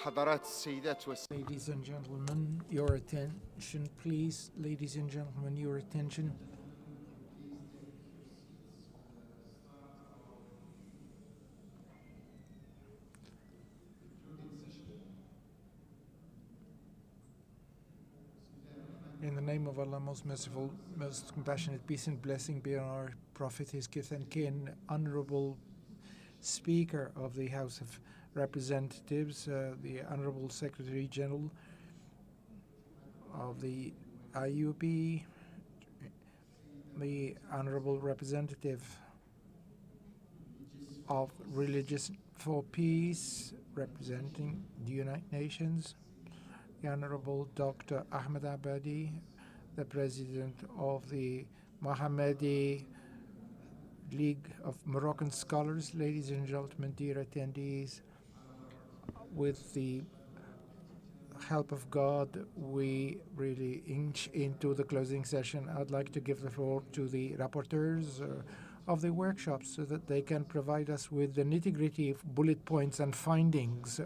حضرات السيدات والسادة. Ladies and gentlemen, your attention, please. Ladies and gentlemen, your attention. In the name of Allah, most merciful, most compassionate, peace and blessing be on our Prophet, his kith and kin, Honorable Speaker of the House of Representatives, the Honorable Secretary General of the IUP, the Honorable Representative of Religious for Peace, representing the United Nations, the Honorable Dr. Ahmed Abadi, the President of the Mohammedi League of Moroccan Scholars. Ladies and gentlemen, dear attendees, with the help of God, we really inch into the closing session. I'd like to give the floor to the rapporteurs of the workshops so that they can provide us with the nitty-gritty bullet points and findings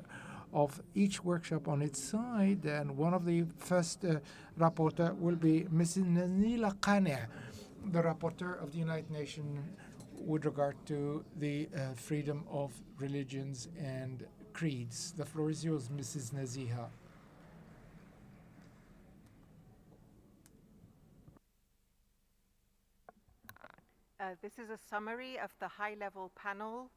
of each workshop on its side. And one of the first rapporteur will be Mrs. Nanila Qane, the rapporteur of the United Nations with regard to the freedom of religions and creeds. The floor is yours, Mrs. Naziha. This is a summary of the high-level panel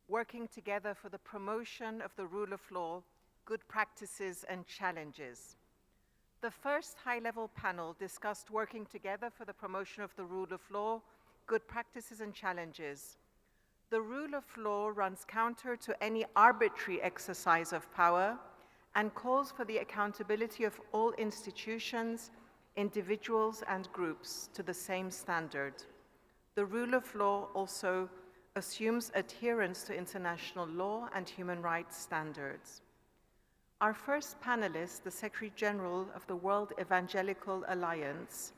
working together for the promotion of the rule of law, good practices and challenges. The first high-level panel discussed working together for the promotion of the rule of law, good practices and challenges. The rule of law runs counter to any arbitrary exercise of power and calls for the accountability of all institutions, individuals and groups to the same standard. The rule of law also assumes adherence to international law and human rights standards. Our first panelist, the Secretary General of the World Evangelical Alliance,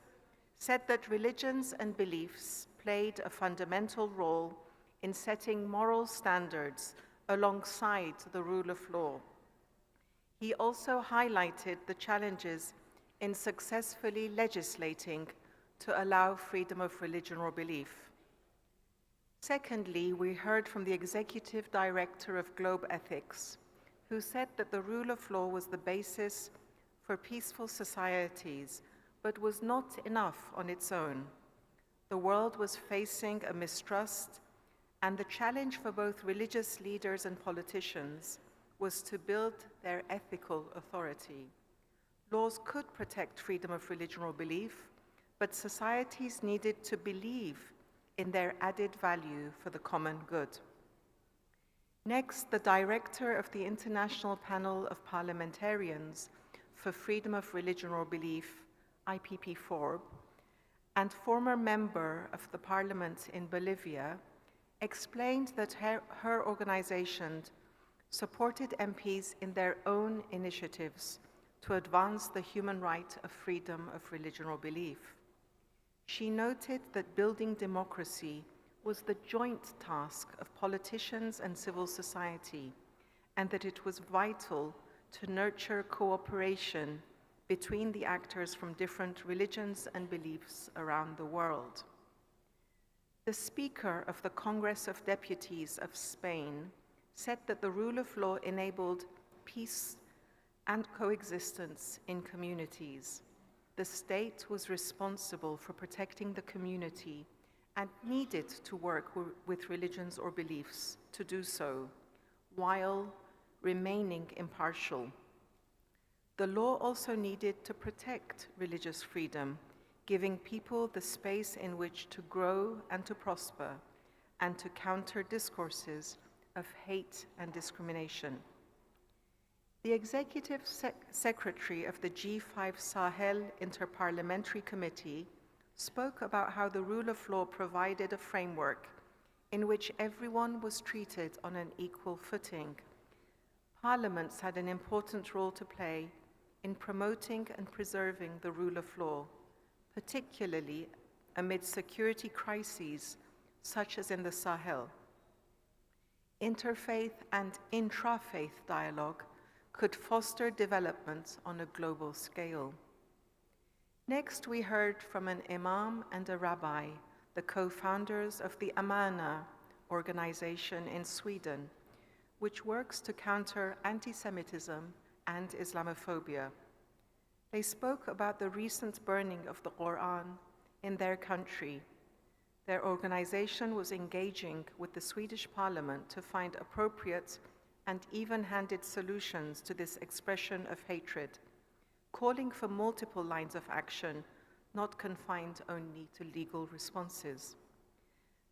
said that religions and beliefs played a fundamental role in setting moral standards alongside the rule of law. He also highlighted the challenges in successfully legislating to allow freedom of religion or belief. Secondly, we heard from the Executive Director of Globe Ethics, who said that the rule of law was the basis for peaceful societies, but was not enough on its own. The world was facing a mistrust, and the challenge for both religious leaders and politicians was to build their ethical authority. Laws could protect freedom of religion or belief, but societies needed to believe in their added value for the common good. Next, the director of the International Panel of Parliamentarians for Freedom of Religion or Belief, IPP4, and former member of the parliament in Bolivia, explained that her organization supported MPs in their own initiatives to advance the human right of freedom of religion or belief. She noted that building democracy was the joint task of politicians and civil society, and that it was vital to nurture cooperation between the actors from different religions and beliefs around the world. The Speaker of the Congress of Deputies of Spain said that the rule of law enabled peace and coexistence in communities. The state was responsible for protecting the community and needed to work with religions or beliefs to do so, while remaining impartial. The law also needed to protect religious freedom, giving people the space in which to grow and to prosper, and to counter discourses of hate and discrimination. The Executive Secretary of the G5 Sahel Inter-Parliamentary Committee spoke about how the rule of law provided a framework in which everyone was treated on an equal footing. Parliaments had an important role to play in promoting and preserving the rule of law, particularly amid security crises such as in the Sahel. Interfaith and intra-faith dialogue could foster development on a global scale. Next, we heard from an imam and a rabbi, the co-founders of the Amana organization in Sweden, which works to counter anti-Semitism and Islamophobia. They spoke about the recent burning of the Quran in their country. Their organization was engaging with the Swedish Parliament to find appropriate and even-handed solutions to this expression of hatred, calling for multiple lines of action, not confined only to legal responses.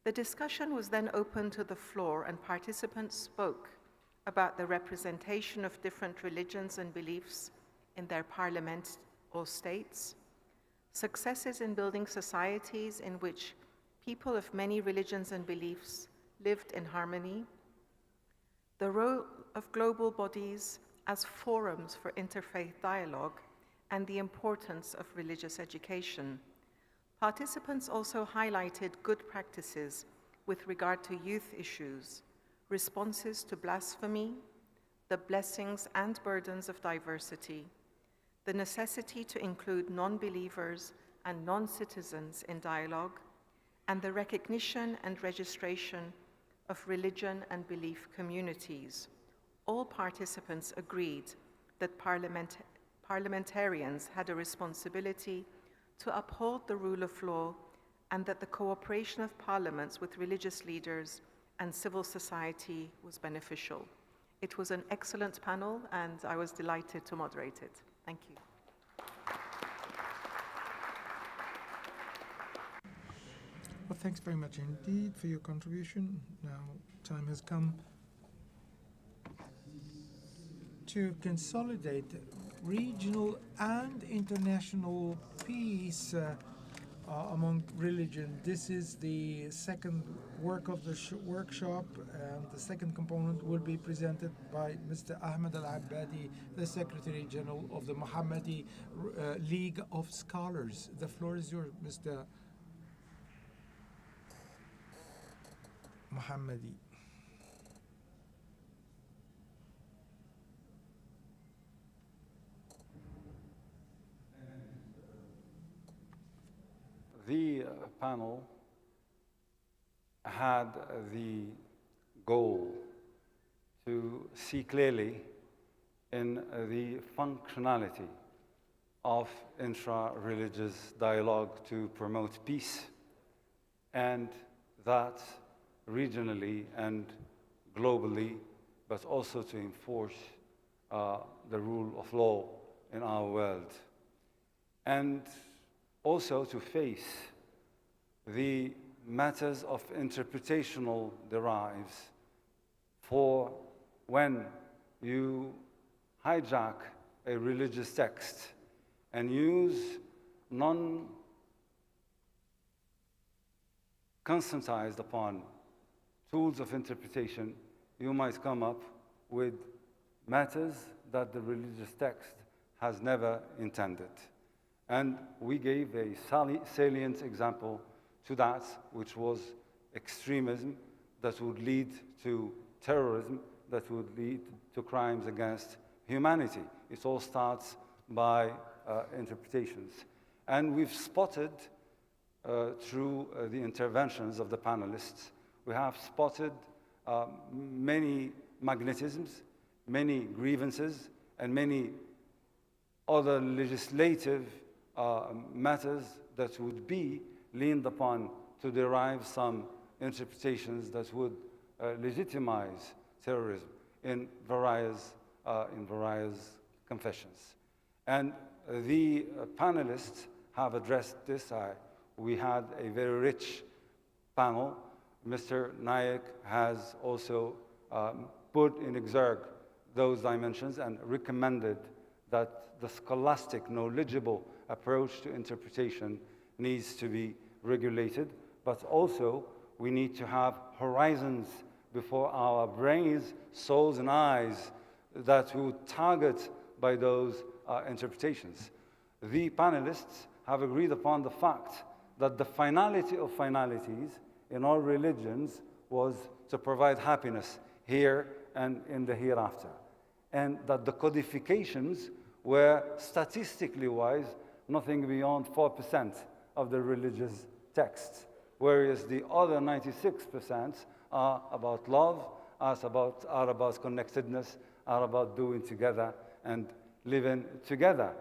The discussion was then open to the floor, and participants spoke about the representation of different religions and beliefs in their parliament or states, successes in building societies in which people of many religions and beliefs lived in harmony, the role of global bodies as forums for interfaith dialogue, and the importance of religious education. Participants also highlighted good practices with regard to youth issues, responses to blasphemy, the blessings and burdens of diversity, the necessity to include non-believers and non-citizens in dialogue, and the recognition and registration of religion and belief communities. All participants agreed that parliamentarians had a responsibility to uphold the rule of law, and that the cooperation of parliaments with religious leaders and civil society was beneficial. It was an excellent panel, and I was delighted to moderate it. Thank you. Well, thanks very much indeed for your contribution. Now, time has come to consolidate regional and international peace among religion. This is the second work of the workshop, and the second component will be presented by Mr. Ahmed Al-Abbadi, the Secretary General of the Mohammadi League of Scholars. The floor is yours, Mr. Mohammadi. The panel had the goal to see clearly in the functionality of intra-religious dialogue to promote peace, and that regionally and globally, but also to enforce the rule of law in our world, and also to face the matters of interpretational derives. For when you hijack a religious text and use non-consentized upon tools of interpretation, you might come up with matters that the religious text has never intended. And we gave a salient example to that, which was extremism that would lead to terrorism, that would lead to crimes against humanity. It all starts by interpretations. And we've spotted, through the interventions of the panelists, we have spotted many magnetisms, many grievances, and many other legislative matters that would be leaned upon to derive some interpretations that would legitimize terrorism in various confessions. And the panelists have addressed this. We had a very rich panel. Mr. Naik has also put in exergue those dimensions and recommended that the scholastic, knowledgeable approach to interpretation needs to be regulated, but also we need to have horizons before our brains, souls, and eyes that we would target by those interpretations. The panelists have agreed upon the fact that the finality of finalities in all religions was to provide happiness here and in the hereafter. and that the codifications were statistically wise nothing beyond 4% of the religious texts, whereas the other 96% are about love, are about connectedness, are about doing together and living together.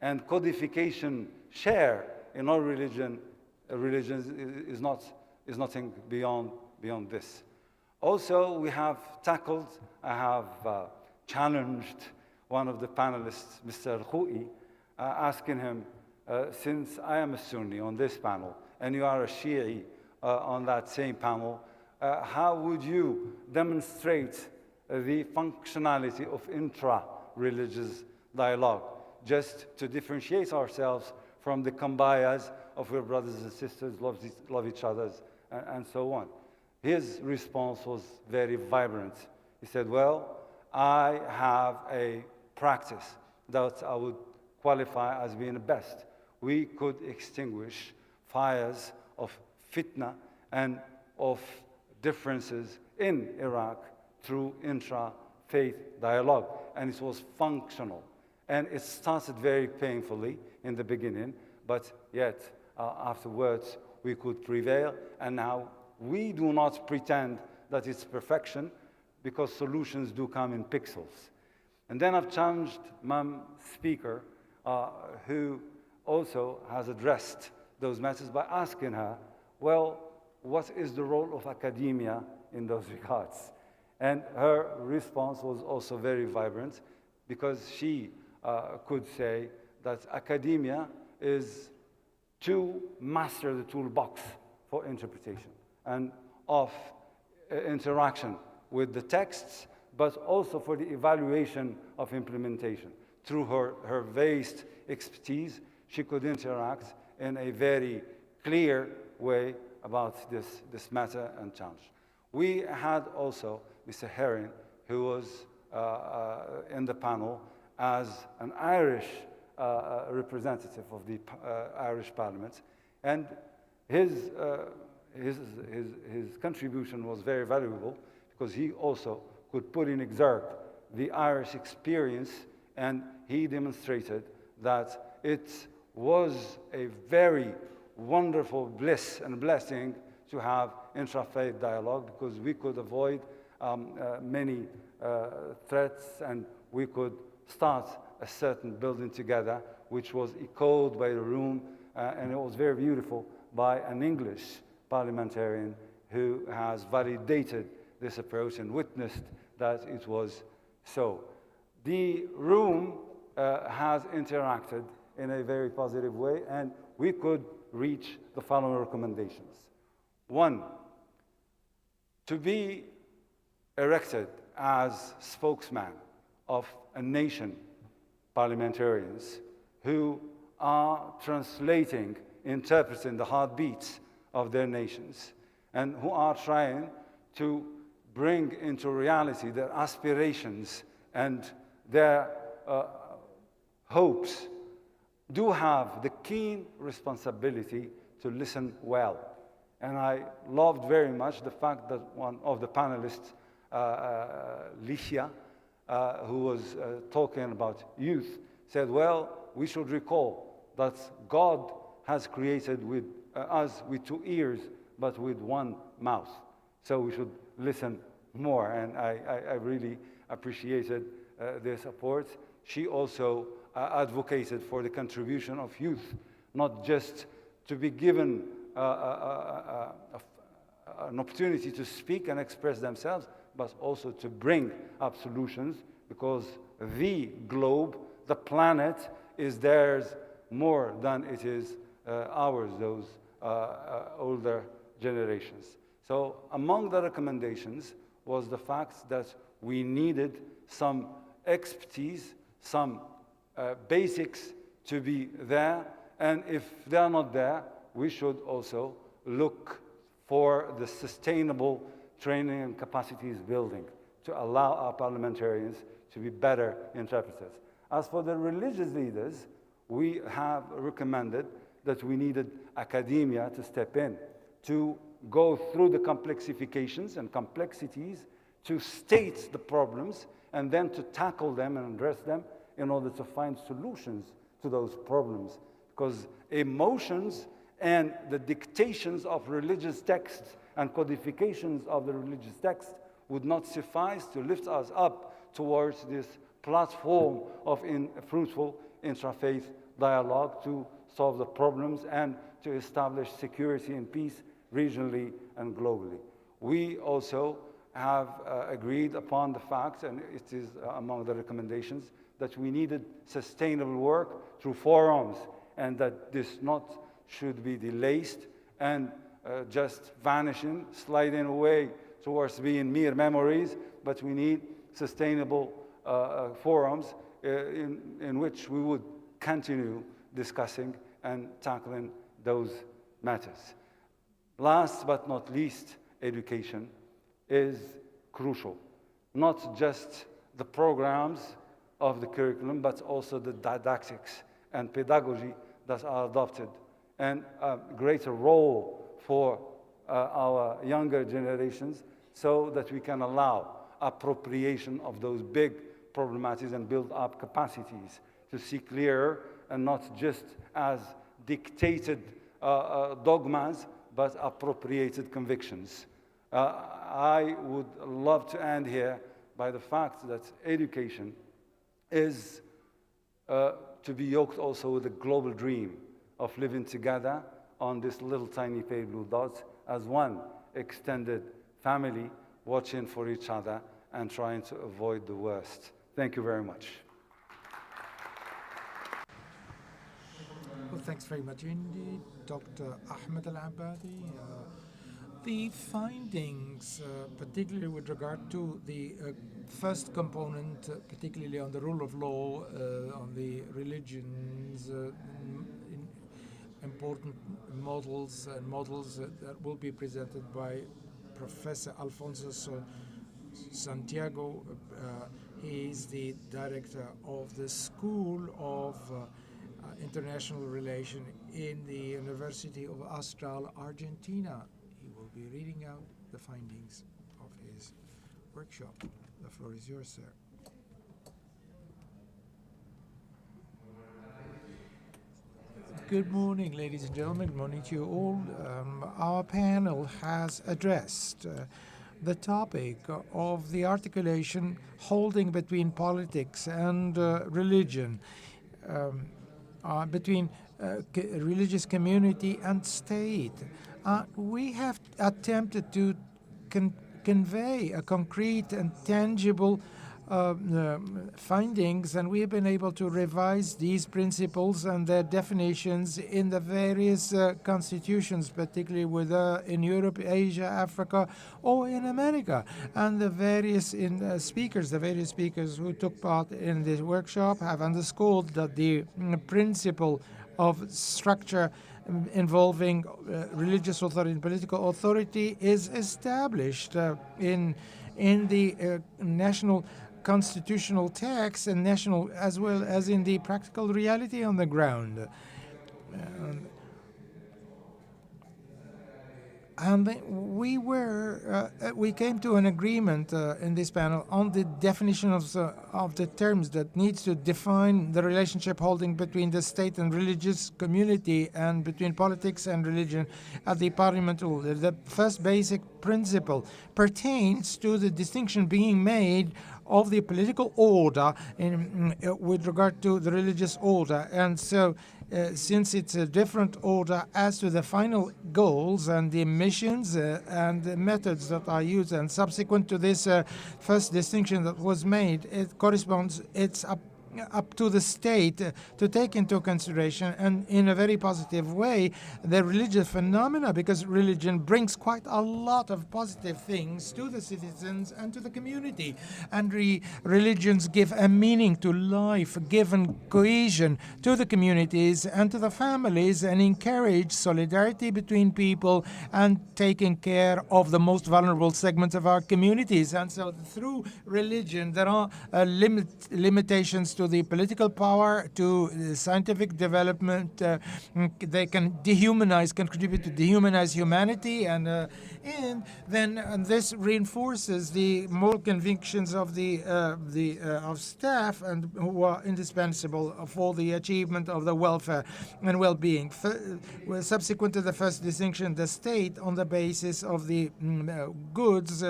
And codification share in all religions is nothing beyond this. Also, we have tackled, I have challenged one of the panelists, Mr. Al-Khou'i, asking him, since I am a Sunni on this panel, and you are a Shi'i on that same panel, how would you demonstrate the functionality of intra-religious dialogue, just to differentiate ourselves from the kambayas of your brothers and sisters, love each other, and so on? His response was very vibrant. He said, well, I have a practice that I would qualify as being the best. We could extinguish fires of fitna and of differences in Iraq through intra-faith dialogue, and it was functional. And it started very painfully in the beginning, but yet afterwards we could prevail, and now we do not pretend that it's perfection, because solutions do come in pixels. And then I've challenged Ma'am Speaker, who also has addressed those matters, by asking her, well, what is the role of academia in those regards? And her response was also very vibrant, because she could say that academia is to master the toolbox for interpretation and of interaction with the texts, but also for the evaluation of implementation. Through her vast expertise, she could interact in a very clear way about this matter and challenge. We had also Mr. Herring, who was in the panel as an Irish representative of the Irish Parliament, and his contribution was very valuable, because he also could put in exergue the Irish experience, and he demonstrated that it was a very wonderful bliss and blessing to have intra-faith dialogue, because we could avoid many threats, and we could start a certain building together, which was echoed by the room, and it was very beautiful, by an English parliamentarian who has validated this approach and witnessed that it was so. The room has interacted in a very positive way, and we could reach the following recommendations. One, to be elected as spokesman of a nation, parliamentarians who are translating, interpreting the heartbeats of their nations, and who are trying to bring into reality their aspirations and their hopes, do have the keen responsibility to listen well. And I loved very much the fact that one of the panelists, Licia, who was talking about youth, said, well, we should recall that God has created us with 2 ears, but with 1 mouth. So we should listen more, and I really appreciated their support. She also advocated for the contribution of youth, not just to be given an opportunity to speak and express themselves, but also to bring up solutions, because the globe, the planet, is theirs more than it is ours, those older generations. So among the recommendations was the fact that we needed some expertise, some basics to be there, and if they are not there, we should also look for the sustainable training and capacities building to allow our parliamentarians to be better interpreters. As for the religious leaders, we have recommended that we needed academia to step in, to go through the complexifications and complexities, to state the problems and then to tackle them and address them in order to find solutions to those problems. Because emotions and the dictations of religious texts and codifications of the religious text would not suffice to lift us up towards this platform of fruitful interfaith dialogue to solve the problems and to establish security and peace regionally and globally. We also have agreed upon the fact, and it is among the recommendations, that we needed sustainable work through forums, and that this not should be delayed and just vanishing, sliding away towards being mere memories, but we need sustainable forums in which we would continue discussing and tackling those matters. Last but not least, education is crucial. Not just the programs of the curriculum, but also the didactics and pedagogy that are adopted, and a greater role for our younger generations so that we can allow appropriation of those big problematics and build up capacities to see clearer and not just as dictated dogmas, but appropriated convictions. I would love to end here by the fact that education is to be yoked also with the global dream of living together on this little tiny pale blue dot as one extended family, watching for each other and trying to avoid the worst. Thank you very much. Well, thanks very much indeed, Dr. Ahmed Al-Abadi. The findings, particularly with regard to the first component, particularly on the rule of law, on the religions, important models and models that will be presented by Professor Alfonso Santiago. He is the director of the School of International Relations in the University of Austral, Argentina. He will be reading out the findings of his workshop. The floor is yours, sir. Good morning, ladies and gentlemen. Good morning to you all. Our panel has addressed the topic of the articulation holding between politics and religion, between religious community and state. We have attempted to convey a concrete and tangible findings, and we have been able to revise these principles and their definitions in the various constitutions, particularly in Europe, Asia, Africa, or in America. And the various speakers who took part in this workshop have underscored that the principle of structure involving religious authority and political authority is established in the national constitutional text and national, as well as in the practical reality on the ground. And we came to an agreement in this panel on the definition of the terms that needs to define the relationship holding between the state and religious community and between politics and religion at the parliamentary. The first basic principle pertains to the distinction being made of the political order with regard to the religious order. And so since it's a different order as to the final goals and the missions and the methods that are used, and subsequent to this first distinction that was made, it's up to the state to take into consideration, and in a very positive way, the religious phenomena, because religion brings quite a lot of positive things to the citizens and to the community. And religions give a meaning to life, give cohesion to the communities and to the families, and encourage solidarity between people and taking care of the most vulnerable segments of our communities. And so through religion, there are limitations to to the political power, to scientific development. They can dehumanize, contribute to dehumanize humanity, and then this reinforces the moral convictions of the of staff and who are indispensable for the achievement of the welfare and well-being. Subsequent to the first distinction, the state on the basis of the goods,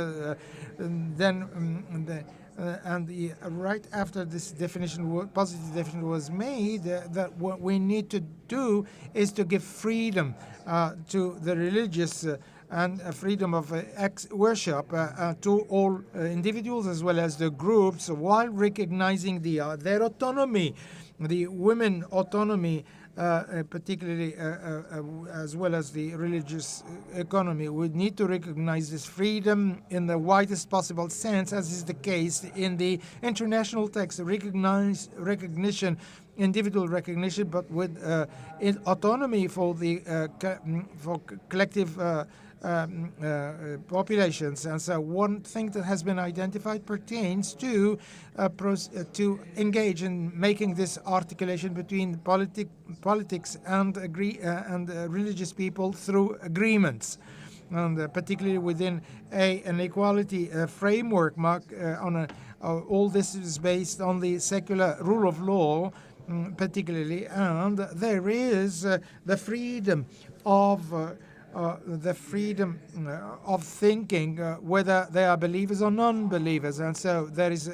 right after this definition, positive definition was made, that what we need to do is to give freedom to the religious and freedom of worship to all individuals as well as the groups, while recognizing their autonomy, the women autonomy, particularly as well as the religious economy. We need to recognize this freedom in the widest possible sense, as is the case in the international text. Recognition, individual recognition, but with autonomy for the for collective populations. And so one thing that has been identified pertains to engage in making this articulation between politics and religious people through agreements, and particularly within an equality framework. All this is based on the secular rule of law, particularly, and there is the freedom of thinking, whether they are believers or non-believers. And so there is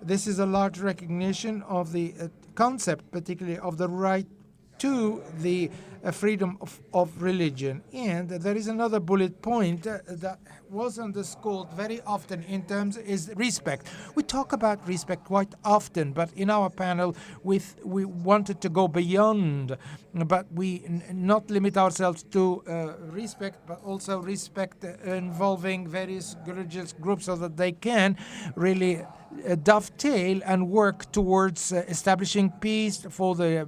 this is a large recognition of the concept, particularly of the right to the freedom of religion. And there is another bullet point that was underscored very often in terms is respect. We talk about respect quite often, but in our panel we wanted to go beyond, but we not limit ourselves to respect, but also respect involving various religious groups so that they can really dovetail and work towards establishing peace for the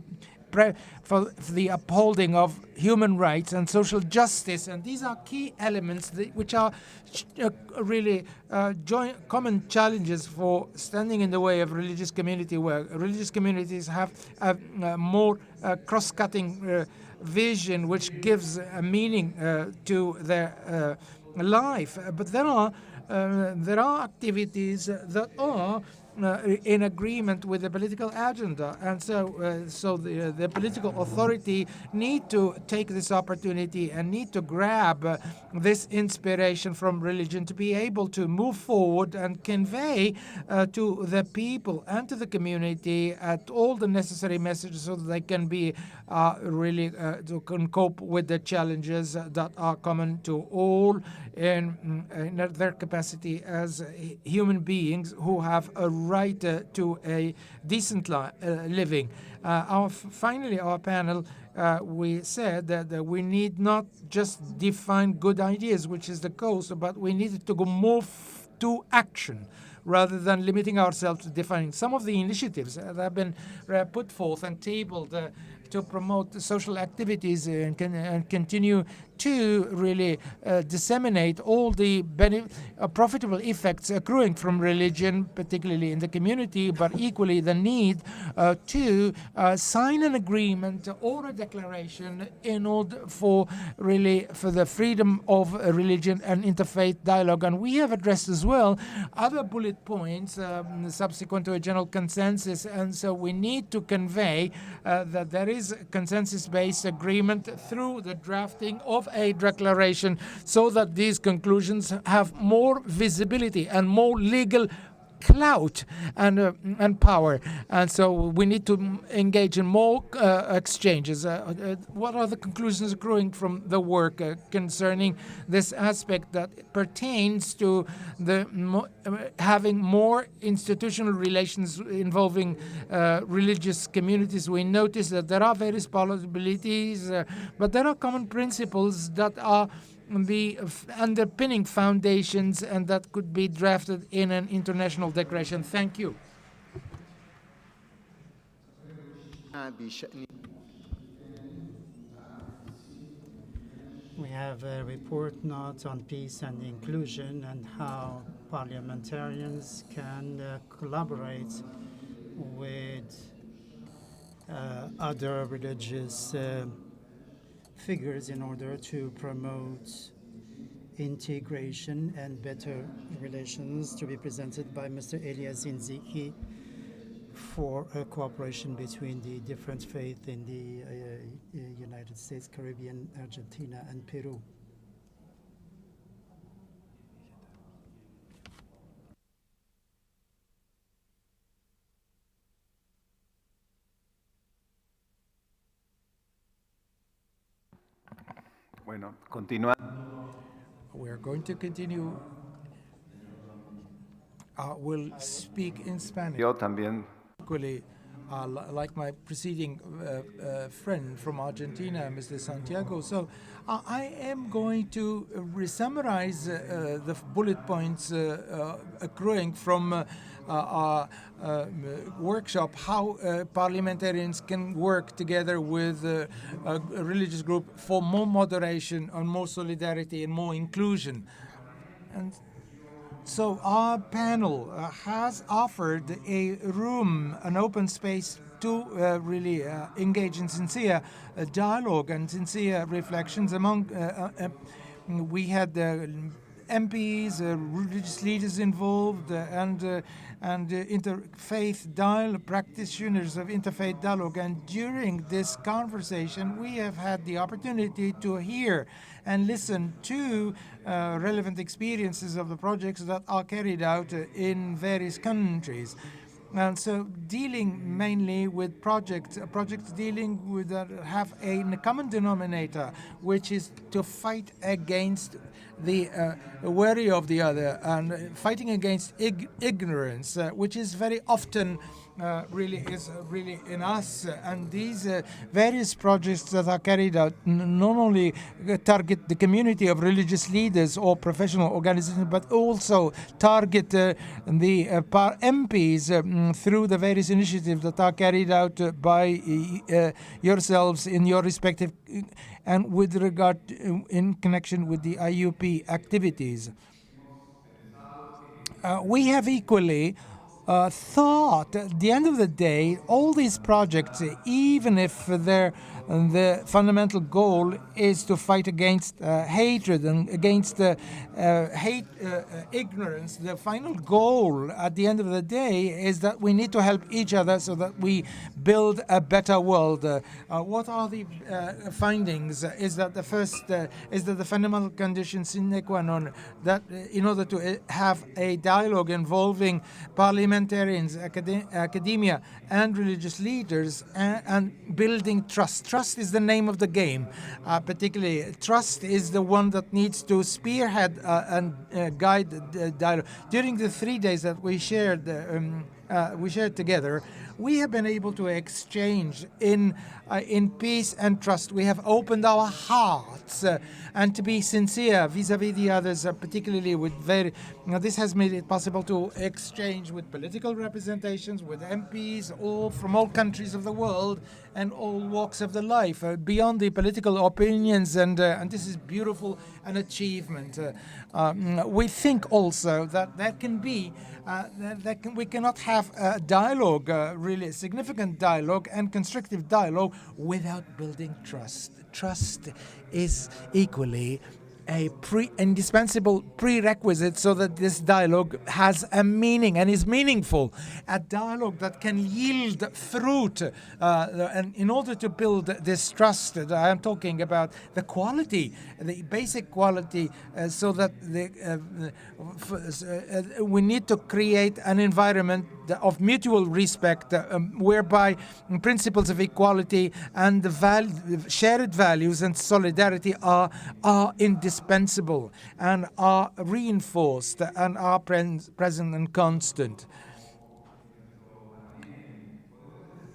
upholding of human rights and social justice. And these are key elements which are really common challenges for standing in the way of religious community work. Religious communities have a more cross-cutting vision which gives a meaning to their life. But there are activities that are in agreement with the political agenda, and so the political authority need to take this opportunity and need to grab this inspiration from religion to be able to move forward and convey to the people and to the community at all the necessary messages so that they can be really can cope with the challenges that are common to all in their capacity as human beings who have a right to a decent living. Finally, our panel, we said that we need not just define good ideas, which is the cause, but we needed to go more to action rather than limiting ourselves to defining some of the initiatives that have been put forth and tabled to promote social activities and continue to really disseminate all the profitable effects accruing from religion, particularly in the community, but equally the need to sign an agreement or a declaration in order for the freedom of religion and interfaith dialogue. And we have addressed as well other bullet points subsequent to a general consensus, and so we need to convey that there is consensus-based agreement through the drafting of a declaration so that these conclusions have more visibility and more legal clout and power. And so we need to engage in more exchanges. What are the conclusions accruing from the work concerning this aspect that pertains to the having more institutional relations involving religious communities? We notice that there are various possibilities, but there are common principles that are the underpinning foundations and that could be drafted in an international declaration. Thank you. We have a report note on peace and inclusion and how parliamentarians can collaborate with other religious figures in order to promote integration and better relations, to be presented by Mr. Elias Inziki for cooperation between the different faiths in the United States, Caribbean, Argentina, and Peru. Bueno, continúa. We're going to continue. We'll speak in Spanish. Yo también. Equally, like my preceding friend from Argentina, Mr. Santiago. So I am going to summarize the bullet points accruing from our workshop, how parliamentarians can work together with a religious group for more moderation and more solidarity and more inclusion. And so our panel has offered a room, an open space to really engage in sincere dialogue and sincere reflections among, we had MPs, religious leaders involved, and interfaith dialogue, practitioners of interfaith dialogue. And during this conversation, we have had the opportunity to hear and listen to relevant experiences of the projects that are carried out in various countries. And so dealing mainly with projects dealing with that have a common denominator, which is to fight against the worry of the other and fighting against ignorance, which is very often really in us. And these various projects that are carried out not only target the community of religious leaders or professional organizations, but also target the MPs through the various initiatives that are carried out by yourselves in your respective and with regard in connection with the IUP activities. We have equally thought at the end of the day, all these projects, even if the fundamental goal is to fight against hatred and against ignorance, the final goal at the end of the day is that we need to help each other so that we build a better world. What are the findings? Is that the first is that the fundamental condition sine qua non that in order to have a dialogue involving parliamentarians, academia, and religious leaders, and building trust. Trust is the name of the game. Particularly, trust is the one that needs to spearhead and guide the dialogue. During the 3 days that we shared together, we have been able to exchange in peace and trust. We have opened our hearts and to be sincere vis-à-vis the others, particularly with this has made it possible to exchange with political representations, with MPs, all from all countries of the world and all walks of the life, beyond the political opinions, and this is beautiful, an achievement. We think also that there can be we cannot have a dialogue, really significant dialogue and constructive dialogue without building trust. Trust is equally a indispensable prerequisite so that this dialogue has a meaning and is meaningful, a dialogue that can yield fruit. And in order to build this trust that I am talking about, the quality, the basic quality, so that we need to create an environment of mutual respect, whereby principles of equality and the shared values and solidarity are indispensable and are reinforced and are present and constant.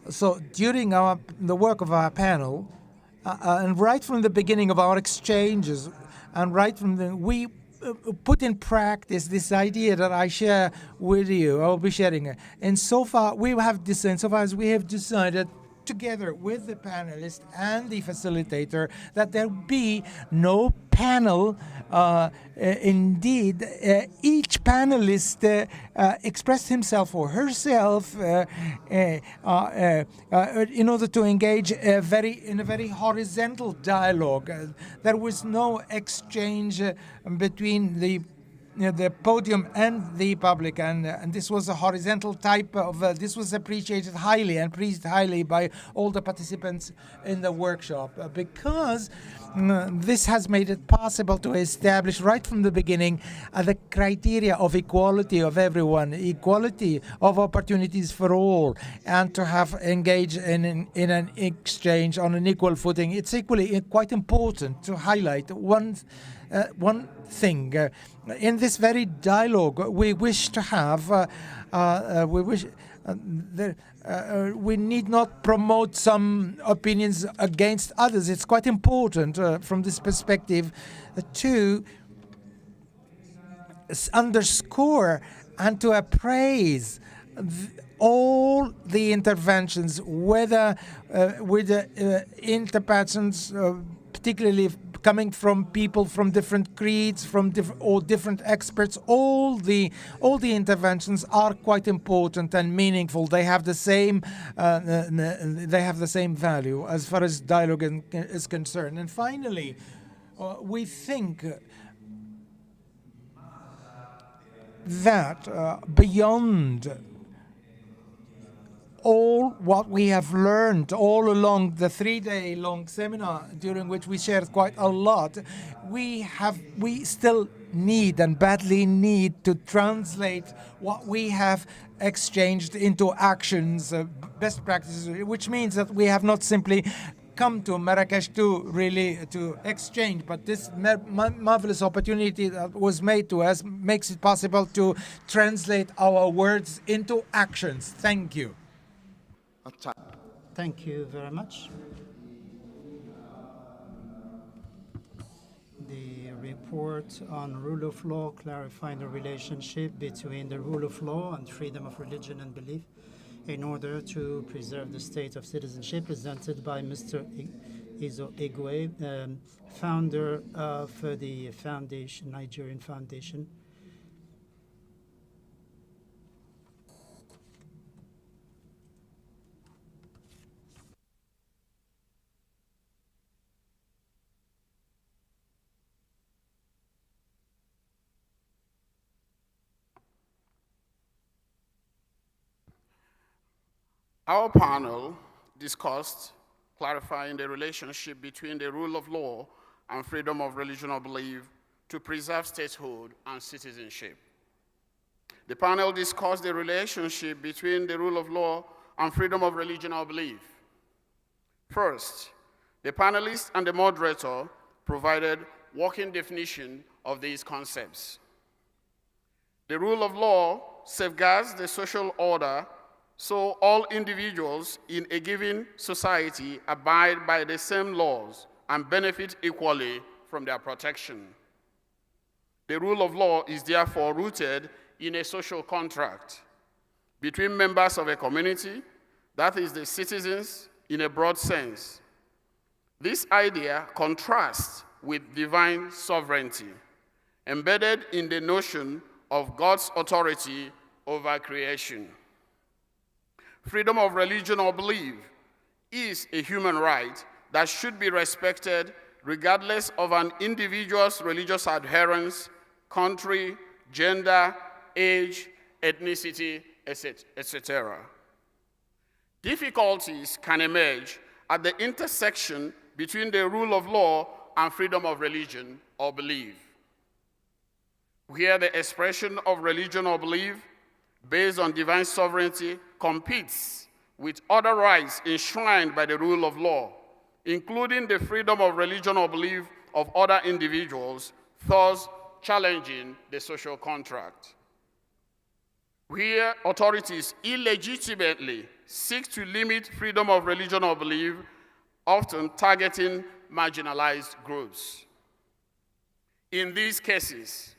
So during the work of our panel, and right from the beginning of our exchanges, and right from we put in practice this idea that I share with you. I will be sharing it. And so far, as we have decided together with the panelist and the facilitator, that there be no panel. Indeed, each panelist expressed himself or herself in order to engage in a very horizontal dialogue. There was no exchange between the podium and the public, and this was a horizontal type of, this was appreciated highly and praised highly by all the participants in the workshop, because this has made it possible to establish right from the beginning the criteria of equality of everyone, equality of opportunities for all, and to have engaged in an exchange on an equal footing. It's equally quite important to highlight one thing. In this very dialogue, we wish to have, we need not promote some opinions against others. It's quite important from this perspective to underscore and to appraise all the interventions, whether with interpersons, particularly coming from people from different creeds, from different experts. All the interventions are quite important and meaningful. They have the same value as far as dialogue is concerned. And finally, we think that beyond all what we have learned all along the 3-day-long seminar, during which we shared quite a lot, we still need and badly need to translate what we have exchanged into actions, best practices, which means that we have not simply come to Marrakesh to exchange, but this marvelous opportunity that was made to us makes it possible to translate our words into actions. Thank you. Thank you very much. The report on rule of law, clarifying the relationship between the rule of law and freedom of religion and belief in order to preserve the state of citizenship, presented by Mr. Izo Egwe, founder of the foundation, Nigerian Foundation. Our panel discussed clarifying the relationship between the rule of law and freedom of religion or belief to preserve statehood and citizenship. The panel discussed the relationship between the rule of law and freedom of religion or belief. First, the panelists and the moderator provided working definition of these concepts. The rule of law safeguards the social order, so all individuals in a given society abide by the same laws and benefit equally from their protection. The rule of law is therefore rooted in a social contract between members of a community, that is the citizens in a broad sense. This idea contrasts with divine sovereignty, embedded in the notion of God's authority over creation. Freedom of religion or belief is a human right that should be respected regardless of an individual's religious adherence, country, gender, age, ethnicity, etc. Difficulties can emerge at the intersection between the rule of law and freedom of religion or belief. Where the expression of religion or belief based on divine sovereignty competes with other rights enshrined by the rule of law, including the freedom of religion or belief of other individuals, thus challenging the social contract. Where authorities illegitimately seek to limit freedom of religion or belief, often targeting marginalized groups. In these cases,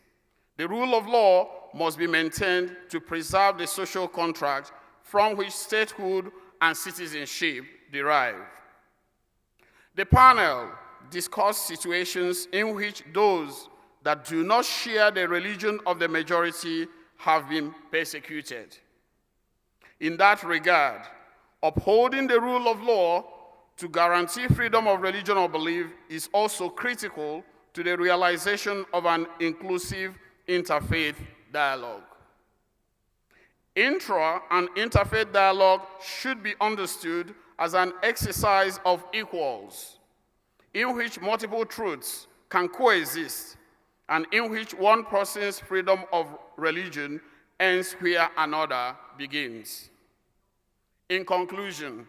the rule of law must be maintained to preserve the social contract from which statehood and citizenship derive. The panel discussed situations in which those that do not share the religion of the majority have been persecuted. In that regard, upholding the rule of law to guarantee freedom of religion or belief is also critical to the realization of an inclusive interfaith dialogue. Intra and interfaith dialogue should be understood as an exercise of equals, in which multiple truths can coexist, and in which one person's freedom of religion ends where another begins. In conclusion,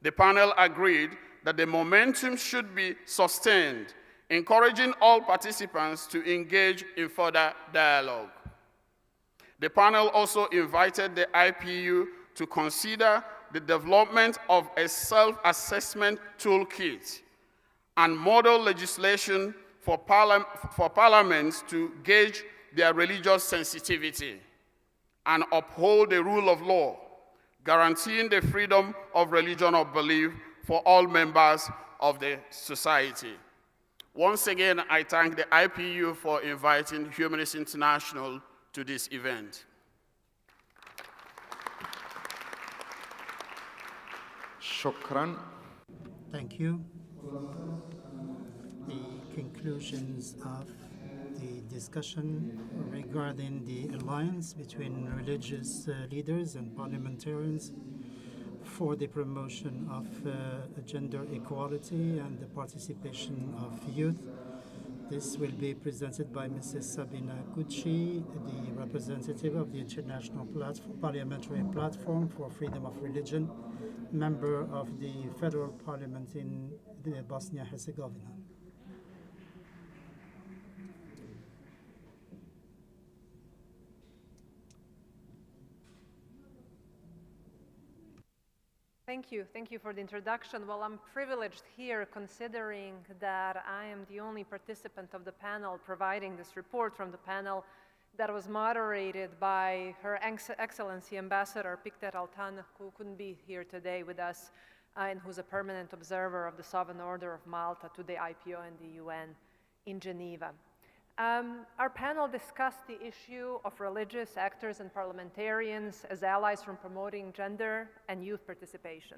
the panel agreed that the momentum should be sustained, encouraging all participants to engage in further dialogue. The panel also invited the IPU to consider the development of a self-assessment toolkit and model legislation for parliaments to gauge their religious sensitivity and uphold the rule of law, guaranteeing the freedom of religion or belief for all members of the society. Once again, I thank the IPU for inviting Humanist International to this event. Shukran. Thank you. The conclusions of the discussion regarding the alliance between religious leaders and parliamentarians for the promotion of gender equality and the participation of youth. This will be presented by Mrs. Sabina Gucci, the representative of the International Parliamentary Platform for Freedom of Religion, member of the Federal Parliament in Bosnia-Herzegovina. Thank you for the introduction. Well, I'm privileged here considering that I am the only participant of the panel providing this report from the panel that was moderated by Her Excellency Ambassador Pikter Altan, who couldn't be here today with us and who's a permanent observer of the Sovereign Order of Malta to the IPO and the UN in Geneva. Our panel discussed the issue of religious actors and parliamentarians as allies from promoting gender and youth participation.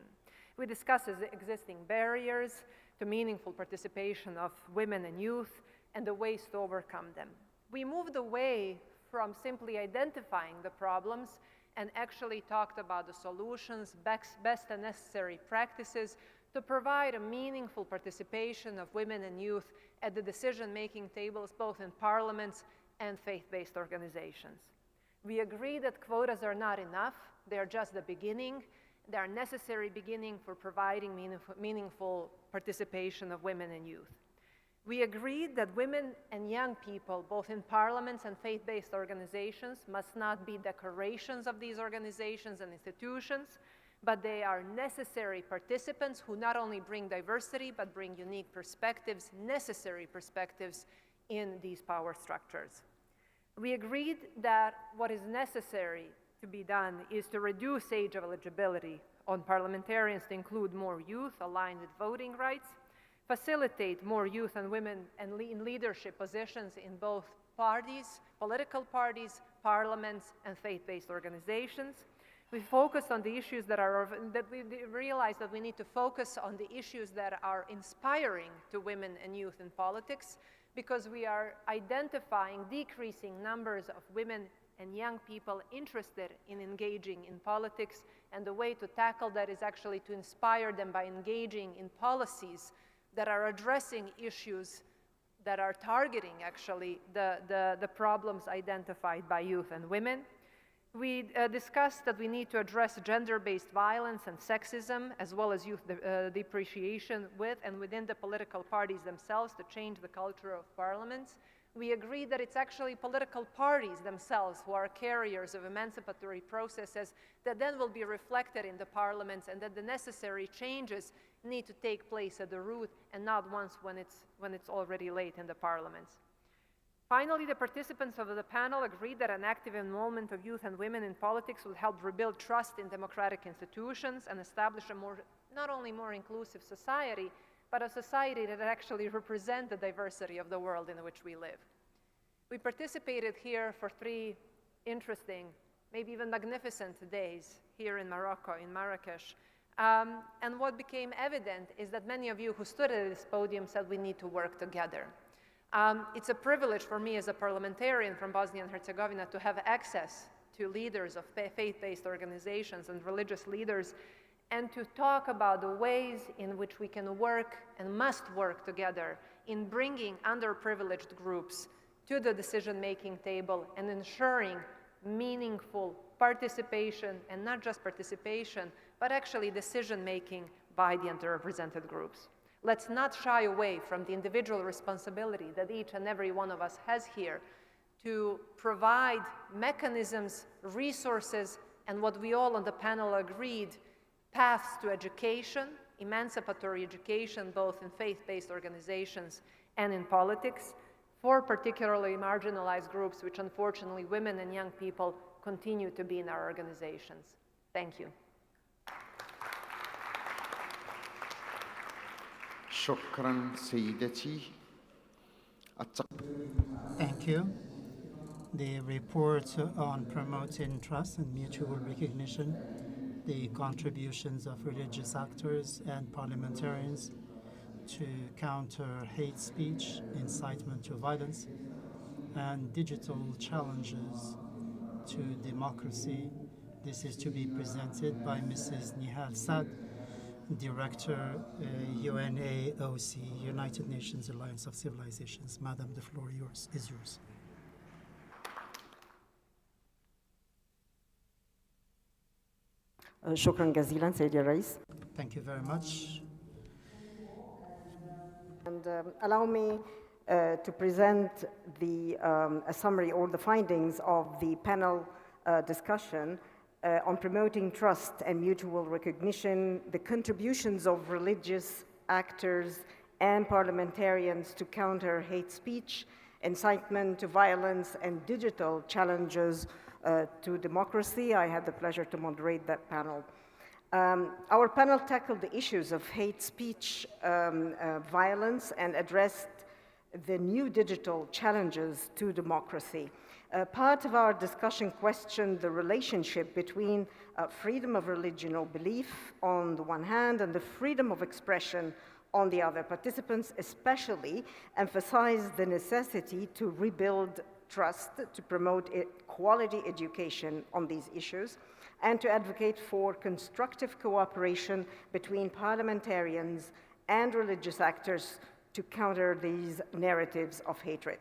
We discussed existing barriers to meaningful participation of women and youth and the ways to overcome them. We moved away from simply identifying the problems and actually talked about the solutions, best and necessary practices to provide a meaningful participation of women and youth at the decision-making tables, both in parliaments and faith-based organizations. We agree that quotas are not enough. They're just the beginning. They're a necessary beginning for providing meaningful participation of women and youth. We agreed that women and young people, both in parliaments and faith-based organizations, must not be decorations of these organizations and institutions, but they are necessary participants who not only bring diversity, but bring unique perspectives, necessary perspectives in these power structures. We agreed that what is necessary to be done is to reduce age of eligibility on parliamentarians to include more youth aligned with voting rights, facilitate more youth and women in leadership positions in both parties, political parties, parliaments, and faith-based organizations. We focused on the issues that we realized that we need to focus on the issues that are inspiring to women and youth in politics, because we are identifying decreasing numbers of women and young people interested in engaging in politics, and the way to tackle that is actually to inspire them by engaging in policies that are addressing issues that are targeting actually the problems identified by youth and women. We discussed that we need to address gender-based violence and sexism, as well as youth depreciation with and within the political parties themselves to change the culture of parliaments. We agree that it's actually political parties themselves who are carriers of emancipatory processes that then will be reflected in the parliaments, and that the necessary changes need to take place at the root and not once when it's already late in the parliaments. Finally, the participants of the panel agreed that an active involvement of youth and women in politics would help rebuild trust in democratic institutions and establish a not only more inclusive society, but a society that actually represents the diversity of the world in which we live. We participated here for 3 interesting, maybe even magnificent days here in Morocco, in Marrakesh. And what became evident is that many of you who stood at this podium said we need to work together. It's a privilege for me as a parliamentarian from Bosnia and Herzegovina to have access to leaders of faith-based organizations and religious leaders, and to talk about the ways in which we can work and must work together in bringing underprivileged groups to the decision-making table and ensuring meaningful participation, and not just participation, but actually decision-making by the underrepresented groups. Let's not shy away from the individual responsibility that each and every one of us has here to provide mechanisms, resources, and what we all on the panel agreed, paths to education, emancipatory education, both in faith-based organizations and in politics, for particularly marginalized groups, which unfortunately women and young people continue to be in our organizations. Thank you. شكرا سيدتي. Thank you. The report on promoting trust and mutual recognition, the contributions of religious actors and parliamentarians to counter hate speech, incitement to violence, and digital challenges to democracy. This is to be presented by Mrs. Nihal Saad, Director, UNAOC, United Nations Alliance of Civilizations. Madam, the floor is yours. شكرا جزيلا سيدي الرئيس. Thank you very much. And allow me to present a summary or the findings of the panel discussion on promoting trust and mutual recognition, the contributions of religious actors and parliamentarians to counter hate speech, incitement to violence, and digital challenges to democracy. I had the pleasure to moderate that panel. Our panel tackled the issues of hate speech, violence, and addressed the new digital challenges to democracy. Part of our discussion questioned the relationship between freedom of religion or belief on the one hand and the freedom of expression on the other. Participants especially emphasized the necessity to rebuild trust, to promote quality education on these issues, and to advocate for constructive cooperation between parliamentarians and religious actors to counter these narratives of hatred.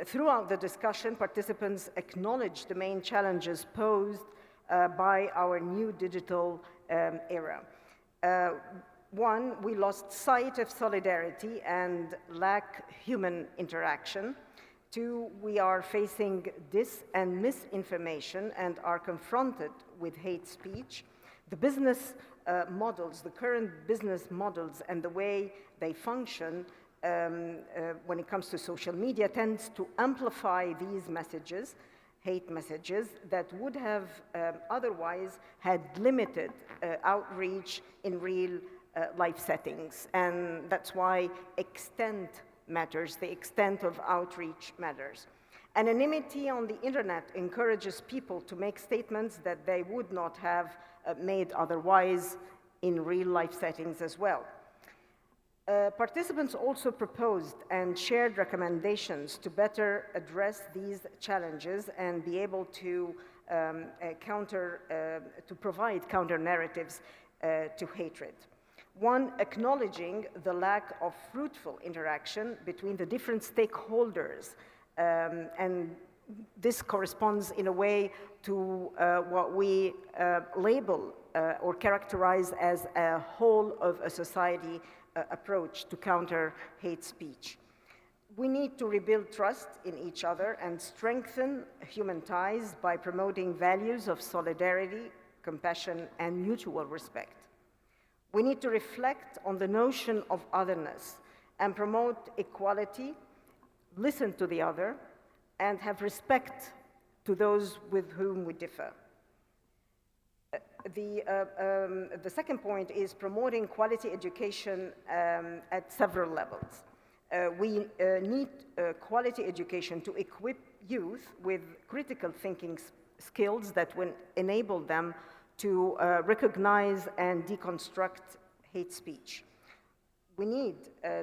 Throughout the discussion, participants acknowledged the main challenges posed by our new digital era. One, we lost sight of solidarity and lack human interaction. Two, we are facing dis and misinformation and are confronted with hate speech. The business models, the current business models and the way they function when it comes to social media tends to amplify these messages, hate messages, that would have otherwise had limited outreach in real life settings. And that's why extent matters, the extent of outreach matters. Anonymity on the internet encourages people to make statements that they would not have made otherwise in real life settings as well. Participants also proposed and shared recommendations to better address these challenges and be able to provide counter narratives to hatred. One, acknowledging the lack of fruitful interaction between the different stakeholders, and this corresponds in a way to what we label or characterize as a whole of a society approach to counter hate speech. We need to rebuild trust in each other and strengthen human ties by promoting values of solidarity, compassion, and mutual respect. We need to reflect on the notion of otherness and promote equality listen to the other, and have respect to those with whom we differ. The second point is promoting quality education at several levels. We need quality education to equip youth with critical thinking skills that will enable them to recognize and deconstruct hate speech. We need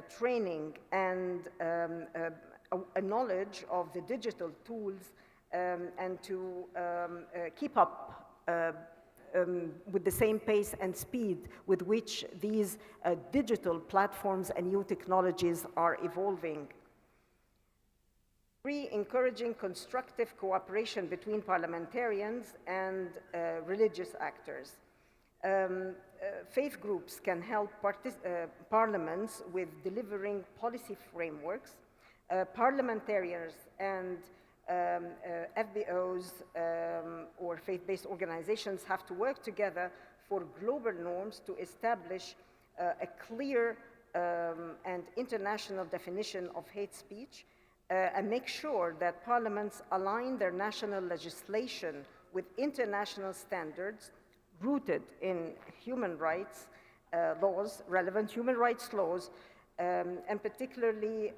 training and a knowledge of the digital tools and to keep up with the same pace and speed with which these digital platforms and new technologies are evolving. 3, encouraging constructive cooperation between parliamentarians and religious actors. Faith groups can help parliaments with delivering policy frameworks. Parliamentarians and FBOs or faith-based organizations have to work together for global norms to establish a clear and international definition of hate speech and make sure that parliaments align their national legislation with international standards rooted in human rights laws, relevant human rights laws, and particularly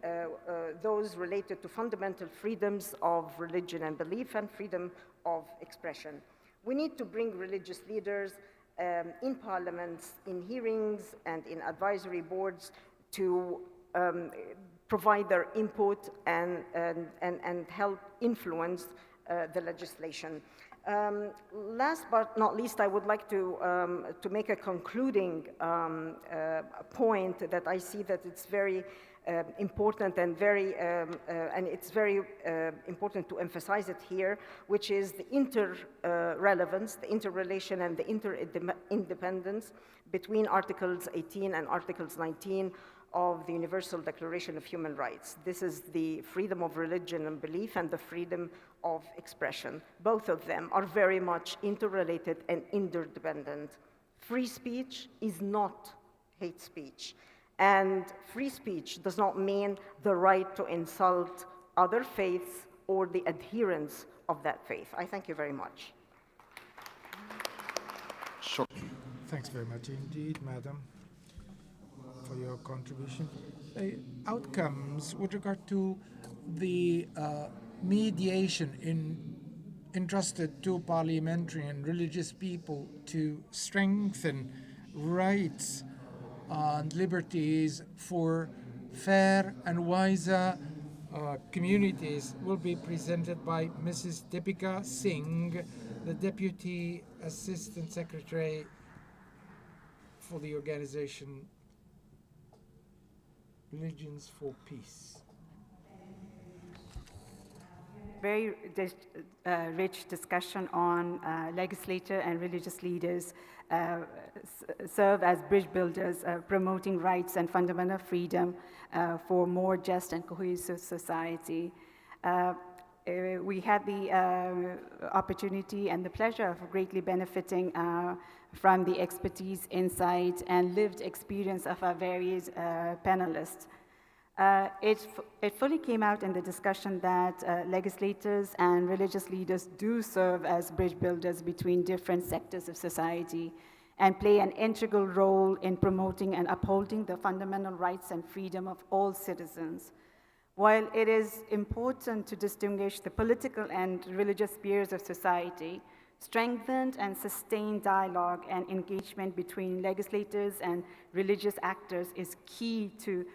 those related to fundamental freedoms of religion and belief and freedom of expression. We need to bring religious leaders in parliaments, in hearings, and in advisory boards to provide their input and help influence the legislation. Last but not least, I would like to make a concluding point that I see that it's very important and it's very important to emphasize it here, which is the inter-relevance, the interrelation and the inter-independence between Articles 18 and Articles 19 of the Universal Declaration of Human Rights. This is the freedom of religion and belief and the freedom of expression. Both of them are very much interrelated and interdependent. Free speech is not hate speech. And free speech does not mean the right to insult other faiths or the adherents of that faith. I thank you very much. Thanks very much indeed, Madam, for your contribution. Outcomes with regard to the mediation entrusted to parliamentary and religious people to strengthen rights and liberties for fair and wiser communities will be presented by Mrs. Deepika Singh, the Deputy Assistant Secretary for the organization Religions for Peace. Very rich discussion on legislature and religious leaders serve as bridge builders, promoting rights and fundamental freedom for more just and cohesive society. We had the opportunity and the pleasure of greatly benefiting from the expertise, insight, and lived experience of our various panelists. It fully came out in the discussion that legislators and religious leaders do serve as bridge builders between different sectors of society and play an integral role in promoting and upholding the fundamental rights and freedom of all citizens. While it is important to distinguish the political and religious spheres of society, strengthened and sustained dialogue and engagement between legislators and religious actors is key to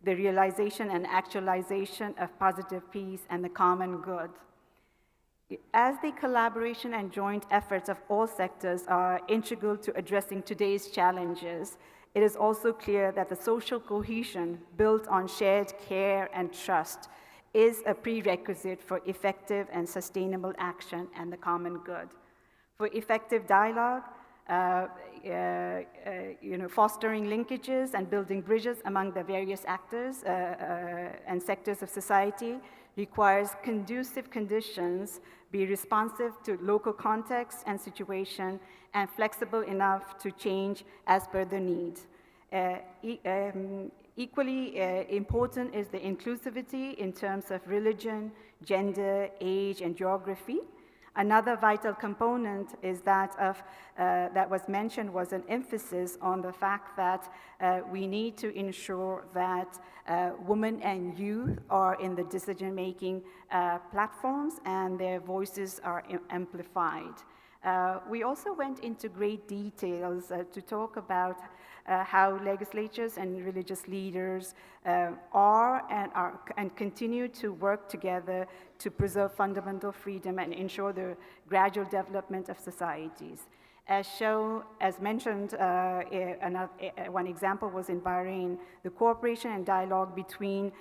the realization and actualization of positive peace and the common good. As the collaboration and joint efforts of all sectors are integral to addressing today's challenges, it is also clear that the social cohesion built on shared care and trust is a prerequisite for effective and sustainable action and the common good. For effective dialogue, fostering linkages and building bridges among the various actors and sectors of society requires conducive conditions, be responsive to local context and situation, and flexible enough to change as per the need. Equally important is the inclusivity in terms of religion, gender, age, and geography. Another vital component is that was mentioned was an emphasis on the fact that we need to ensure that women and youth are in the decision-making platforms and their voices are amplified. We also went into great details to talk about how legislatures and religious leaders are and continue to work together to preserve fundamental freedom and ensure the gradual development of societies. As mentioned, one example was in Bahrain, the cooperation and dialogue between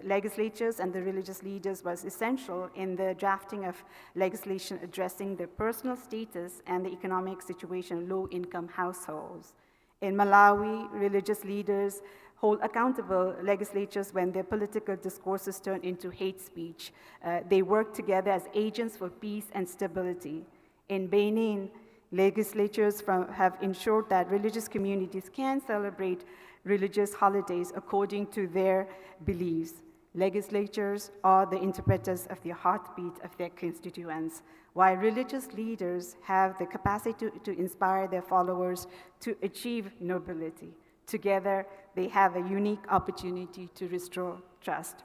legislatures and the religious leaders was essential in the drafting of legislation addressing the personal status and the economic situation of low-income households. In Malawi, religious leaders hold accountable legislatures when their political discourses turn into hate speech. They work together as agents for peace and stability. In Benin, legislatures have ensured that religious communities can celebrate religious holidays according to their beliefs. Legislatures are the interpreters of the heartbeat of their constituents, while religious leaders have the capacity to inspire their followers to achieve nobility. Together, they have a unique opportunity to restore trust.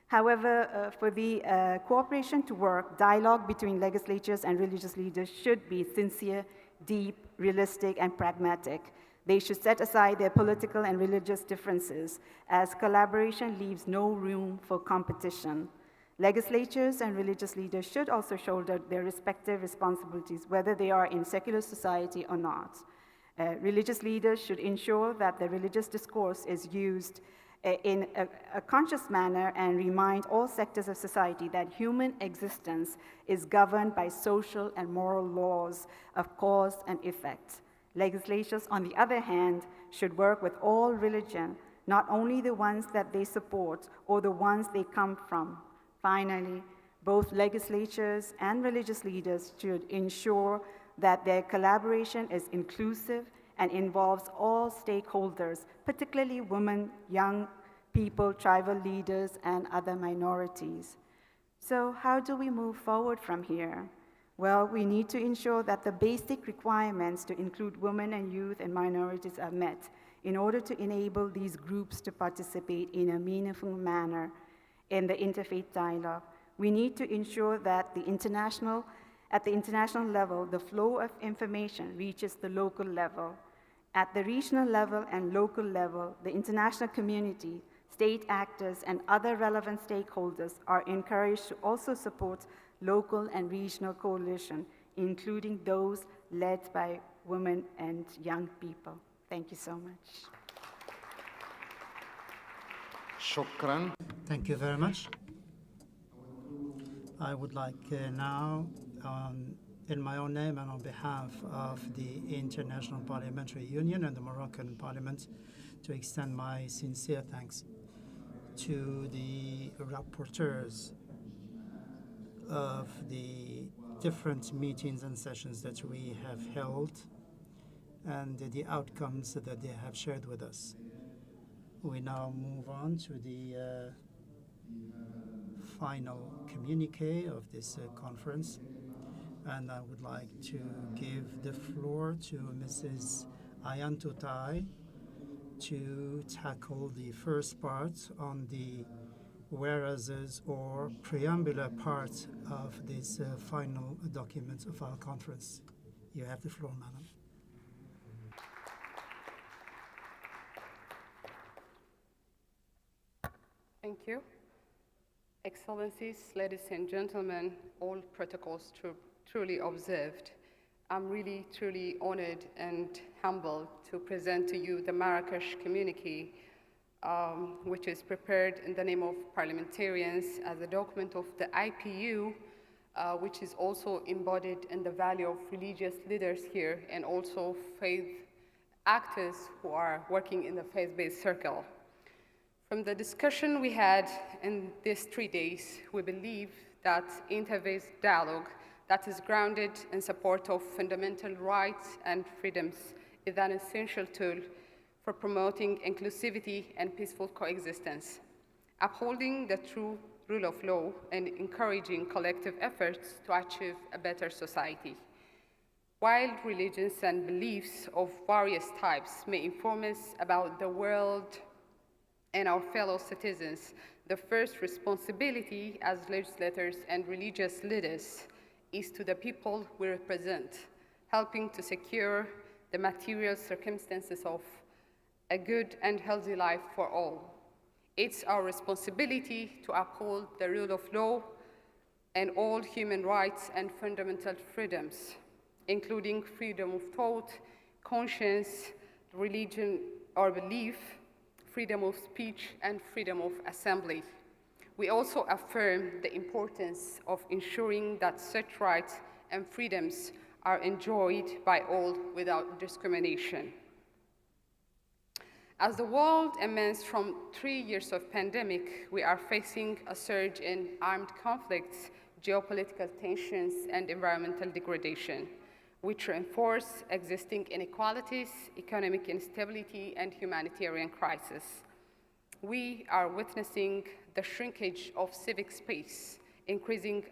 However, for the cooperation to work, dialogue between legislatures and religious leaders should be sincere, deep, realistic, and pragmatic. They should set aside their political and religious differences, as collaboration leaves no room for competition. Legislatures and religious leaders should also shoulder their respective responsibilities, whether they are in secular society or not. Religious leaders should ensure that the religious discourse is used in a conscious manner and remind all sectors of society that human existence is governed by social and moral laws of cause and effect. Legislatures, on the other hand, should work with all religion, not only the ones that they support or the ones they come from. Finally, both legislatures and religious leaders should ensure that their collaboration is inclusive and involves all stakeholders, particularly women, young people, tribal leaders, and other minorities. So how do we move forward from here? Well, we need to ensure that the basic requirements to include women and youth and minorities are met in order to enable these groups to participate in a meaningful manner in the interfaith dialogue. We need to ensure that at the international level, the flow of information reaches the local level. At the regional level and local level, the international community, state actors, and other relevant stakeholders are encouraged to also support local and regional coalition, including those led by women and young people. Thank you so much. شكرا. Thank you very much. I would like now, in my own name and on behalf of the International Parliamentary Union and the Moroccan Parliament, to extend my sincere thanks to the rapporteurs of the different meetings and sessions that we have held and the outcomes that they have shared with us. We now move on to the final communique of this conference, and I would like to give the floor to Mrs. Ayantutai to tackle the first part on the whereases or preambular part of this final document of our conference. You have the floor, madam. Thank you. Excellencies, ladies and gentlemen, all protocols truly observed. I'm really, truly honored and humbled to present to you the Marrakesh communique, which is prepared in the name of parliamentarians as a document of the IPU, which is also embodied in the value of religious leaders here and also faith actors who are working in the faith-based circle. From the discussion we had in these 3 days, we believe that interfaith dialogue that is grounded in support of fundamental rights and freedoms is an essential tool for promoting inclusivity and peaceful coexistence, upholding the true rule of law and encouraging collective efforts to achieve a better society. While religions and beliefs of various types may inform us about the world and our fellow citizens, the first responsibility as legislators and religious leaders is to the people we represent, helping to secure the material circumstances of a good and healthy life for all. It's our responsibility to uphold the rule of law and all human rights and fundamental freedoms, including freedom of thought, conscience, religion or belief, freedom of speech, and freedom of assembly. We also affirm the importance of ensuring that such rights and freedoms are enjoyed by all without discrimination. As the world emanates from 3 years of pandemic, we are facing a surge in armed conflicts, geopolitical tensions, and environmental degradation, which reinforce existing inequalities, economic instability, and humanitarian crisis. We are witnessing the shrinkage of civic space, increasing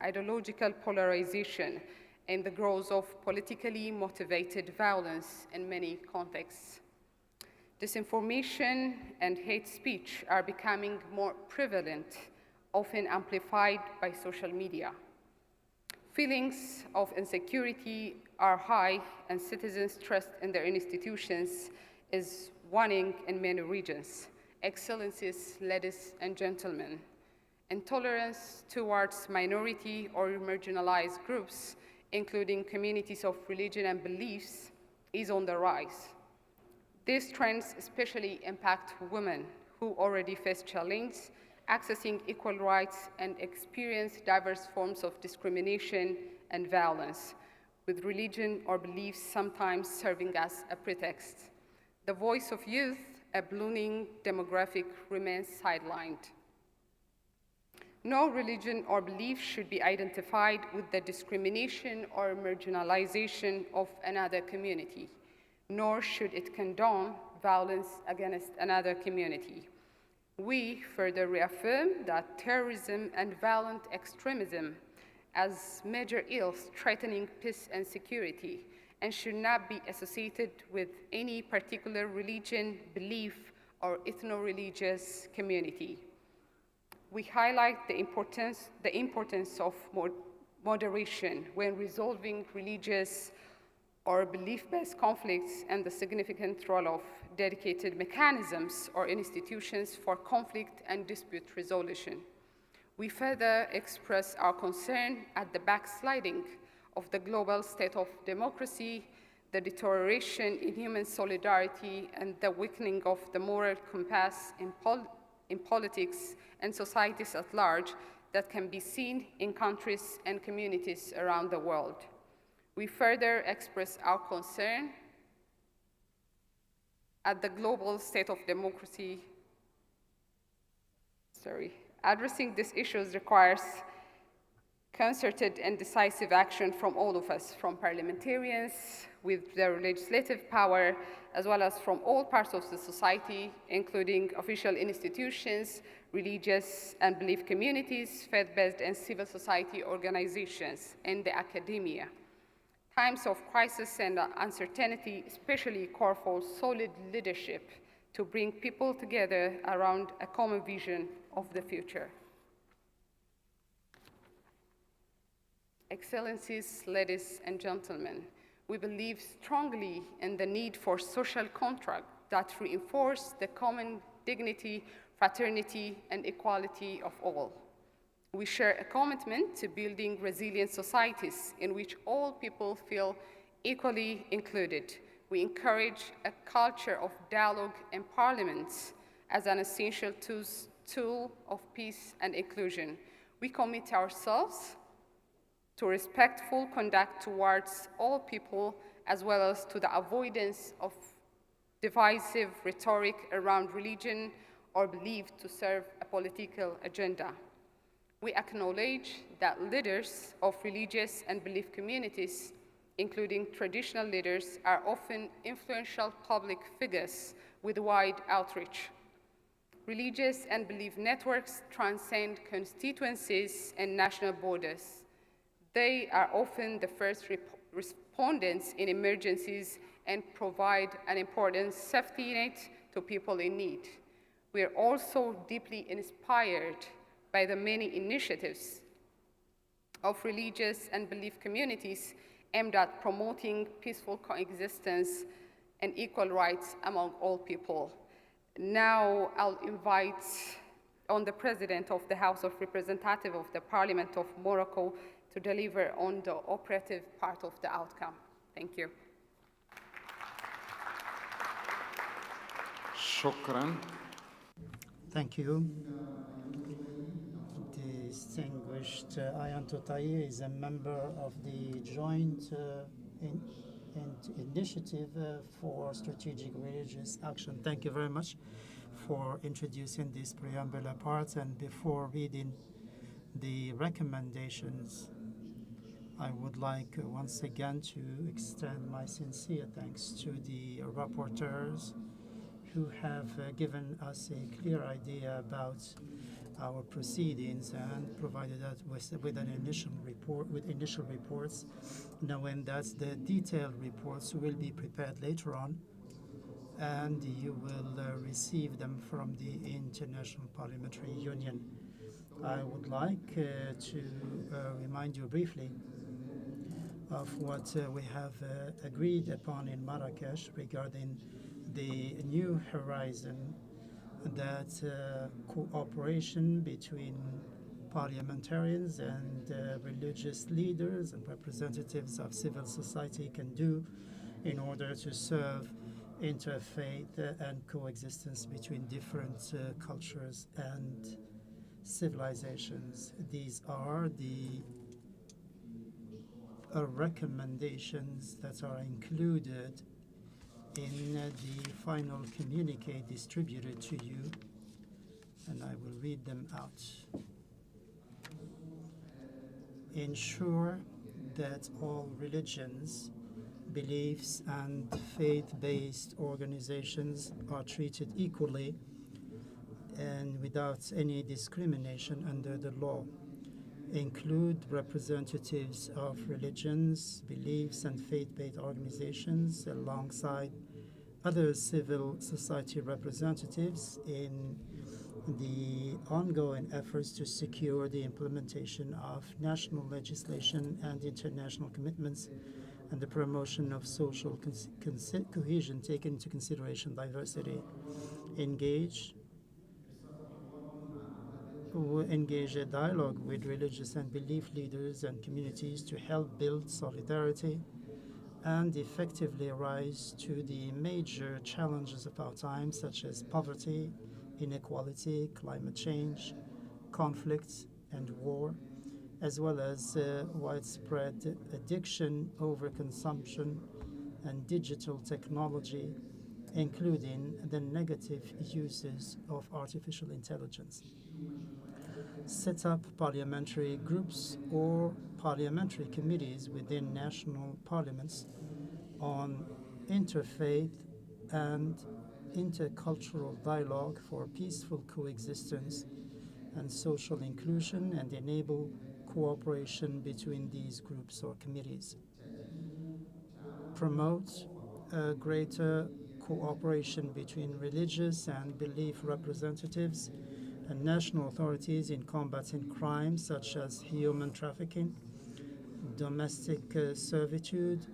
ideological polarization, and the growth of politically motivated violence in many contexts. Disinformation and hate speech are becoming more prevalent, often amplified by social media. Feelings of insecurity are high, and citizens' trust in their institutions is waning in many regions. Excellencies, ladies and gentlemen, intolerance towards minority or marginalized groups, including communities of religion and beliefs, is on the rise. These trends especially impact women who already face challenges accessing equal rights and experience diverse forms of discrimination and violence, with religion or beliefs sometimes serving as a pretext. The voice of youth, a ballooning demographic, remains sidelined. No religion or belief should be identified with the discrimination or marginalization of another community, nor should it condone violence against another community. We further reaffirm that terrorism and violent extremism as major ills threatening peace and security and should not be associated with any particular religion, belief, or ethno-religious community. We highlight the importance of moderation when resolving religious or belief-based conflicts and the significant role of dedicated mechanisms or institutions for conflict and dispute resolution. We further express our concern at the backsliding of the global state of democracy, the deterioration in human solidarity, and the weakening of the moral compass in politics and societies at large that can be seen in countries and communities around the world. We further express our concern at the global state of democracy. Addressing these issues requires concerted and decisive action from all of us, from parliamentarians with their legislative power, as well as from all parts of the society, including official institutions, religious and belief communities, faith-based and civil society organizations, and the academia. Times of crisis and uncertainty especially call for solid leadership to bring people together around a common vision of the future. Excellencies, ladies and gentlemen, we believe strongly in the need for social contract that reinforce the common dignity, fraternity, and equality of all. We share a commitment to building resilient societies in which all people feel equally included. We encourage a culture of dialogue in parliaments as an essential tool of peace and inclusion. We commit ourselves to respectful conduct towards all people, as well as to the avoidance of divisive rhetoric around religion or belief to serve a political agenda. We acknowledge that leaders of religious and belief communities including traditional leaders, are often influential public figures with wide outreach. Religious and belief networks transcend constituencies and national borders. They are often the first respondents in emergencies and provide an important safety net to people in need. We are also deeply inspired by the many initiatives of religious and belief communities aimed at promoting peaceful coexistence and equal rights among all people. Now I'll invite on the President of the House of Representatives of the Parliament of Morocco to deliver on the operative part of the outcome. Thank you. شكرا. Thank you. Distinguished Ayan Totaye is a member of the Joint Initiative for Strategic Religious Action. Thank you very much for introducing this preamble part. And before reading the recommendations, I would like once again to extend my sincere thanks to the rapporteurs who have given us a clear idea about our proceedings and provided us with an initial report, with initial reports, knowing that the detailed reports will be prepared later on, and you will receive them from the International Parliamentary Union. I would like to remind you briefly of what we have agreed upon in Marrakesh regarding the new horizon, that cooperation between parliamentarians and religious leaders and representatives of civil society can do in order to serve interfaith and coexistence between different cultures and civilizations. These are the recommendations that are included in the final communique distributed to you, and I will read them out. Ensure that all religions, beliefs, and faith-based organizations are treated equally and without any discrimination under the law. Include representatives of religions, beliefs, and faith-based organizations alongside other civil society representatives in the ongoing efforts to secure the implementation of national legislation and international commitments and the promotion of social cohesion, taking into consideration diversity. Engage a dialogue with religious and belief leaders and communities to help build solidarity and effectively rise to the major challenges of our time, such as poverty, inequality, climate change, conflicts, and war, as well as widespread addiction, overconsumption, and digital technology, including the negative uses of artificial intelligence. Set up parliamentary groups or parliamentary committees within national parliaments on interfaith and intercultural dialogue for peaceful coexistence and social inclusion, and enable cooperation between these groups or committees. Promote greater cooperation between religious and belief representatives and national authorities in combating crimes such as human trafficking, domestic servitude,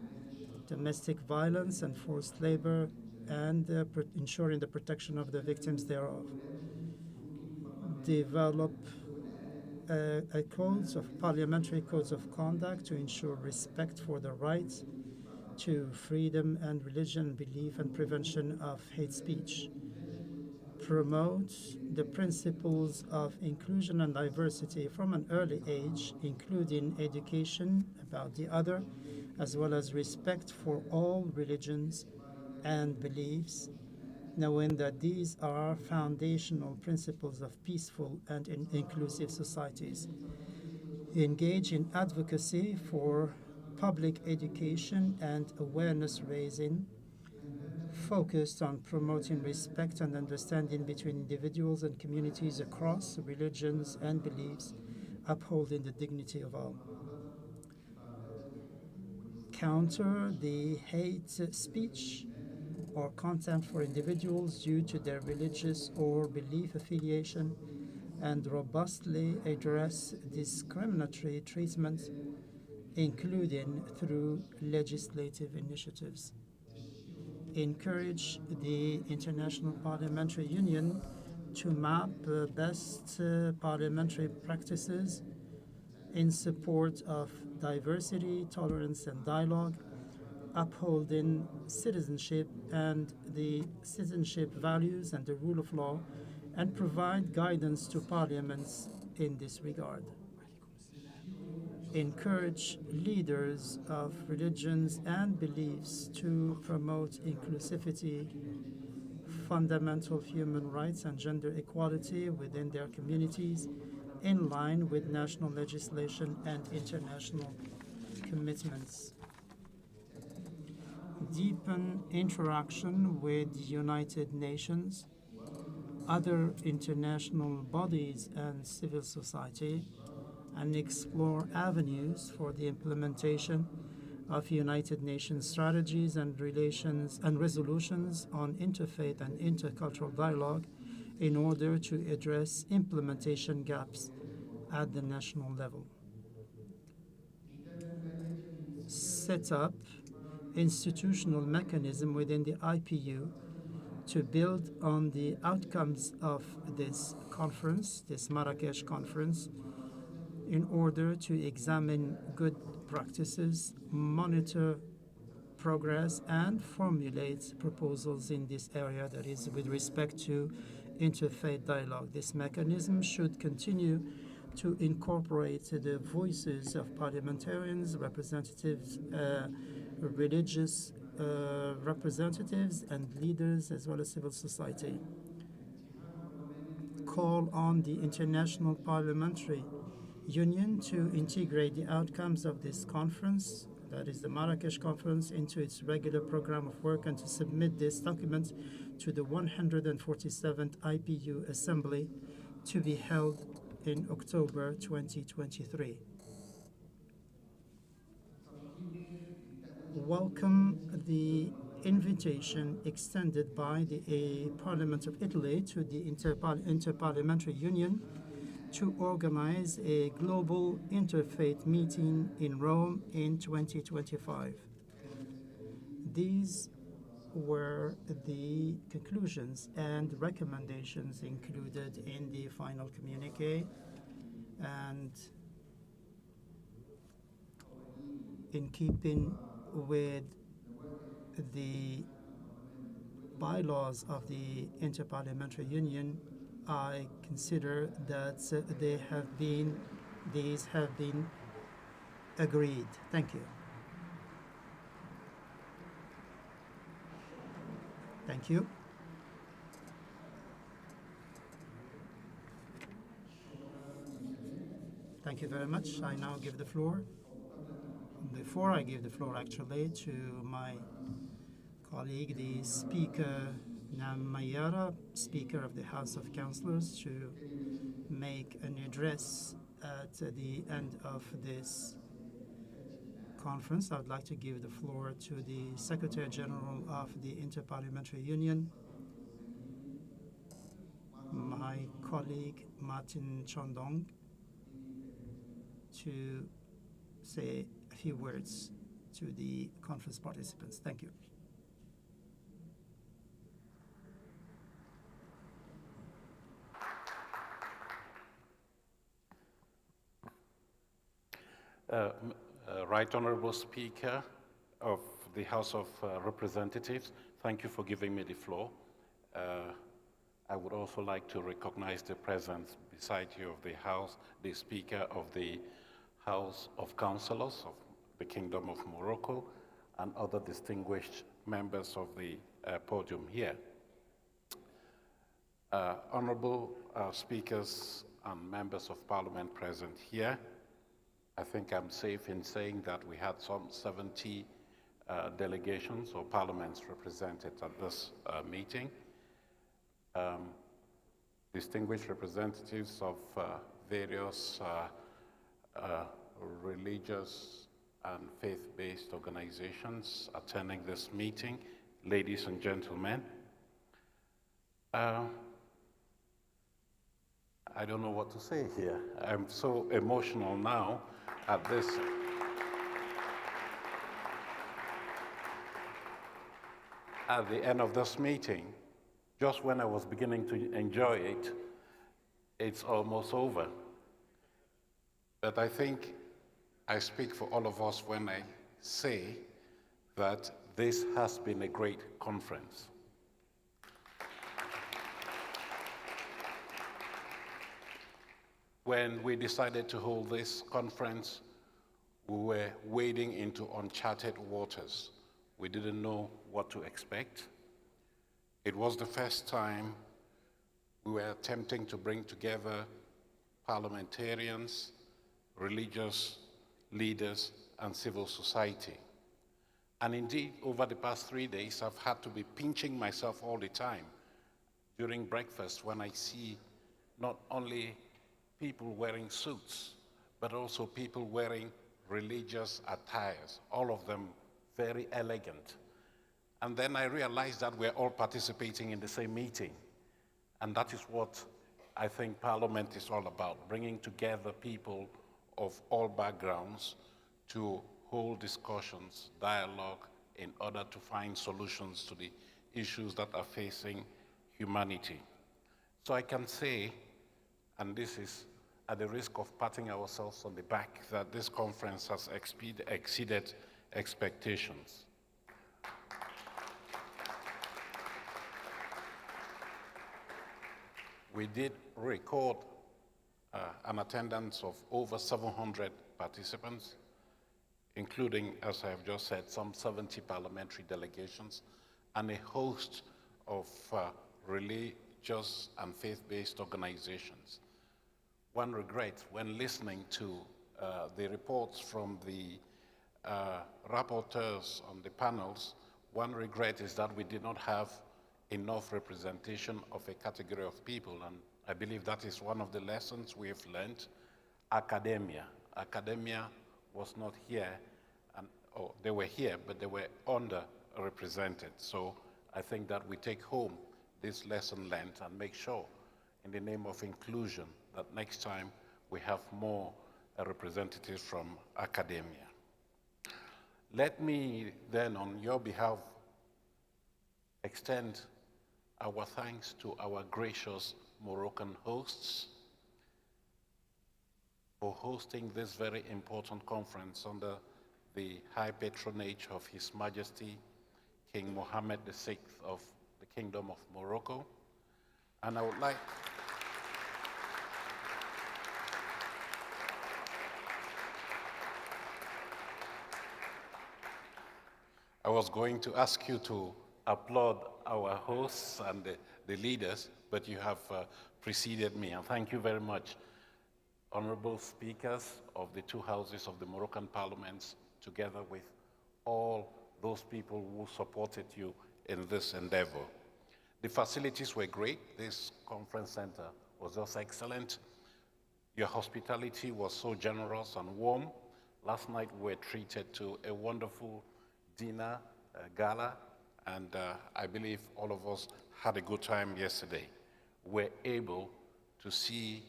domestic violence, and forced labor, and ensuring the protection of the victims thereof. Develop parliamentary codes of conduct to ensure respect for the rights to freedom and religion, belief, and prevention of hate speech. Promote the principles of inclusion and diversity from an early age, including education about the other, as well as respect for all religions and beliefs, knowing that these are foundational principles of peaceful and inclusive societies. Engage in advocacy for public education and awareness raising, focused on promoting respect and understanding between individuals and communities across religions and beliefs, upholding the dignity of all. Counter the hate speech or contempt for individuals due to their religious or belief affiliation, and robustly address discriminatory treatment, including through legislative initiatives. Encourage the International Parliamentary Union to map best parliamentary practices in support of diversity, tolerance, and dialogue, upholding citizenship and the citizenship values and the rule of law, and provide guidance to parliaments in this regard. Encourage leaders of religions and beliefs to promote inclusivity, fundamental human rights, and gender equality within their communities in line with national legislation and international commitments. Deepen interaction with the United Nations, other international bodies, and civil society, and explore avenues for the implementation of United Nations strategies and relations and resolutions on interfaith and intercultural dialogue in order to address implementation gaps at the national level. Set up institutional mechanism within the IPU to build on the outcomes of this conference, this Marrakesh conference, in order to examine good practices, monitor progress, and formulate proposals in this area, that is, with respect to interfaith dialogue. This mechanism should continue to incorporate the voices of parliamentarians, representatives, religious representatives, and leaders, as well as civil society. Call on the International Parliamentary Union to integrate the outcomes of this conference, that is the Marrakesh conference, into its regular program of work, and to submit this document to the 147th IPU Assembly to be held in October 2023. Welcome the invitation extended by the Parliament of Italy to the Inter-Parliamentary Union to organize a global interfaith meeting in Rome in 2025. These were the conclusions and recommendations included in the final communique, and in keeping with the bylaws of the Inter-Parliamentary Union, I consider that these have been agreed. Thank you. Thank you. Thank you very much. I now give the floor. Before I give the floor, actually, to my colleague, the Speaker, Nam Mayara, Speaker of the House of Councillors, to make an address at the end of this conference, I would like to give the floor to the Secretary General of the Inter-Parliamentary Union, my colleague Martin Chandong, to say a few words to the conference participants. Thank you. Right Honorable Speaker of the House of Representatives, thank you for giving me the floor. I would also like to recognize the presence beside you of the House, the Speaker of the House of Councillors of the Kingdom of Morocco, and other distinguished members of the podium here. Honorable speakers and members of Parliament present here, I think I'm safe in saying that we had some 70 delegations or parliaments represented at this meeting. Distinguished representatives of various religious and faith-based organizations attending this meeting, ladies and gentlemen. I don't know what to say here. I'm so emotional now at this. At the end of this meeting, just when I was beginning to enjoy it, it's almost over. But I think I speak for all of us when I say that this has been a great conference. When we decided to hold this conference, we were wading into uncharted waters. We didn't know what to expect. It was the first time we were attempting to bring together parliamentarians, religious leaders, and civil society. And indeed, over the past 3 days, I've had to be pinching myself all the time during breakfast when I see not only people wearing suits, but also people wearing religious attires, all of them very elegant. And then I realized that we're all participating in the same meeting. And that is what I think Parliament is all about, bringing together people of all backgrounds to hold discussions, dialogue, in order to find solutions to the issues that are facing humanity. So I can say, and this is at the risk of patting ourselves on the back, that this conference has exceeded expectations. We did record an attendance of over 700 participants, including, as I have just said, some 70 parliamentary delegations and a host of religious and faith-based organizations. One regret when listening to the reports from the rapporteurs on the panels, one regret is that we did not have enough representation of a category of people, and I believe that is one of the lessons we have learned. Academia. Academia was not here, or they were here, but they were underrepresented. So I think that we take home this lesson learned and make sure, in the name of inclusion, that next time we have more representatives from academia. Let me then, on your behalf, extend our thanks to our gracious Moroccan hosts for hosting this very important conference under the high patronage of His Majesty King Mohammed VI of the Kingdom of Morocco. And I would like I was going to ask you to applaud our hosts and the leaders, but you have preceded me, and thank you very much. Honorable speakers of the two houses of the Moroccan parliaments, together with all those people who supported you in this endeavor. The facilities were great. This conference center was just excellent. Your hospitality was so generous and warm. Last night we were treated to a wonderful dinner, gala, and I believe all of us had a good time yesterday. We're able to see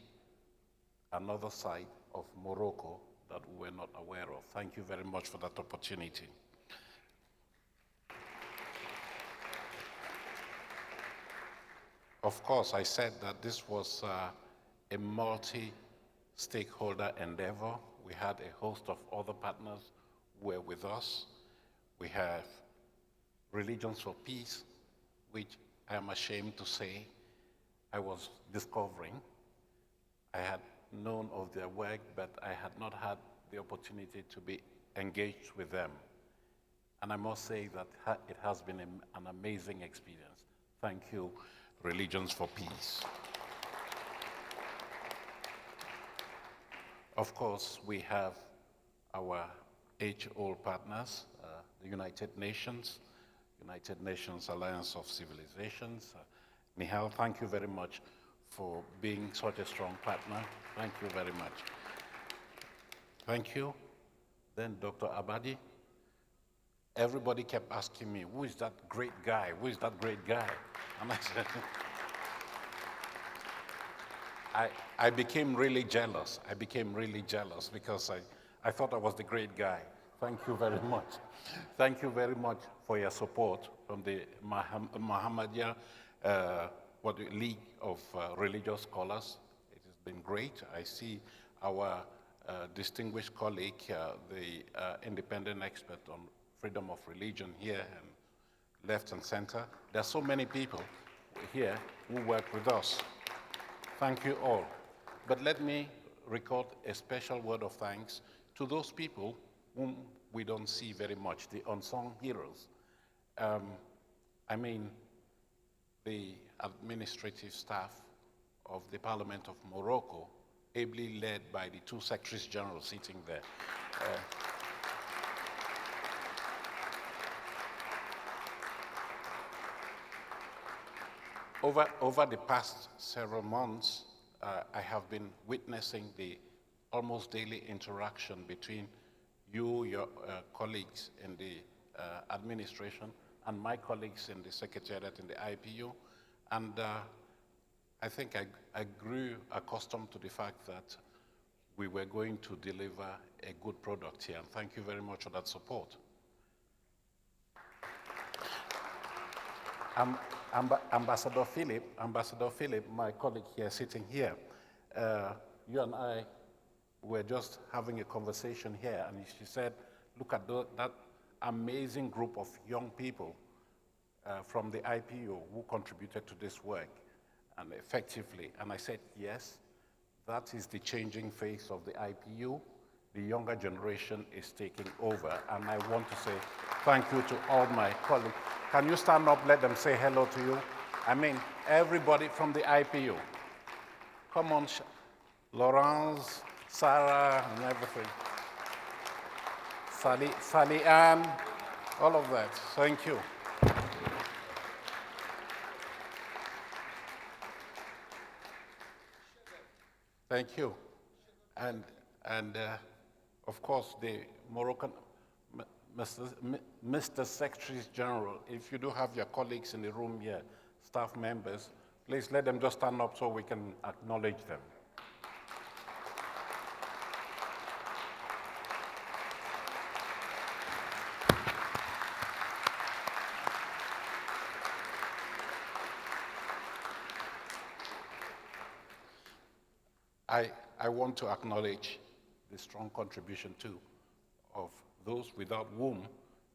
another side of Morocco that we were not aware of. Thank you very much for that opportunity. Of course, I said that this was a multi-stakeholder endeavor. We had a host of other partners who were with us. We have Religions for Peace, which I am ashamed to say I was discovering. I had known of their work, but I had not had the opportunity to be engaged with them. And I must say that it has been an amazing experience. Thank you, Religions for Peace. Of course, we have our age-old partners, the United Nations Alliance of Civilizations. Nihal, thank you very much for being such a strong partner. Thank you very much. Thank you. Then Dr. Abadi. Everybody kept asking me, who is that great guy? Who is that great guy? And I said, I became really jealous. I became really jealous because I thought I was the great guy. Thank you very much. Thank you very much for your support from the Muhammadiyah League of Religious Scholars. It has been great. I see our distinguished colleague, the independent expert on freedom of religion here and left and center. There are so many people here who work with us. Thank you all. But let me record a special word of thanks to those people whom we don't see very much, the unsung heroes. I mean, the administrative staff of the Parliament of Morocco, ably led by the two Secretaries General sitting there. Over the past several months, I have been witnessing the almost daily interaction between you, your colleagues in the administration, and my colleagues in the Secretariat in the IPU. And I think I grew accustomed to the fact that we were going to deliver a good product here. And thank you very much for that support. Ambassador Philip, my colleague here, sitting here, you and I were just having a conversation here, and she said, look at that amazing group of young people from the IPO who contributed to this work, and effectively. And I said, yes, that is the changing face of the IPU. The younger generation is taking over, and I want to say thank you to all my colleagues. Can you stand up, let them say hello to you? I mean, everybody from the IPU. Come on, Laurence, Sarah, and everything. Sally Ann, all of that. Thank you. Thank you. And of course, the Moroccan, Mr. Secretary General, if you do have your colleagues in the room here, staff members, please let them just stand up so we can acknowledge them. I want to acknowledge the strong contribution too of those without whom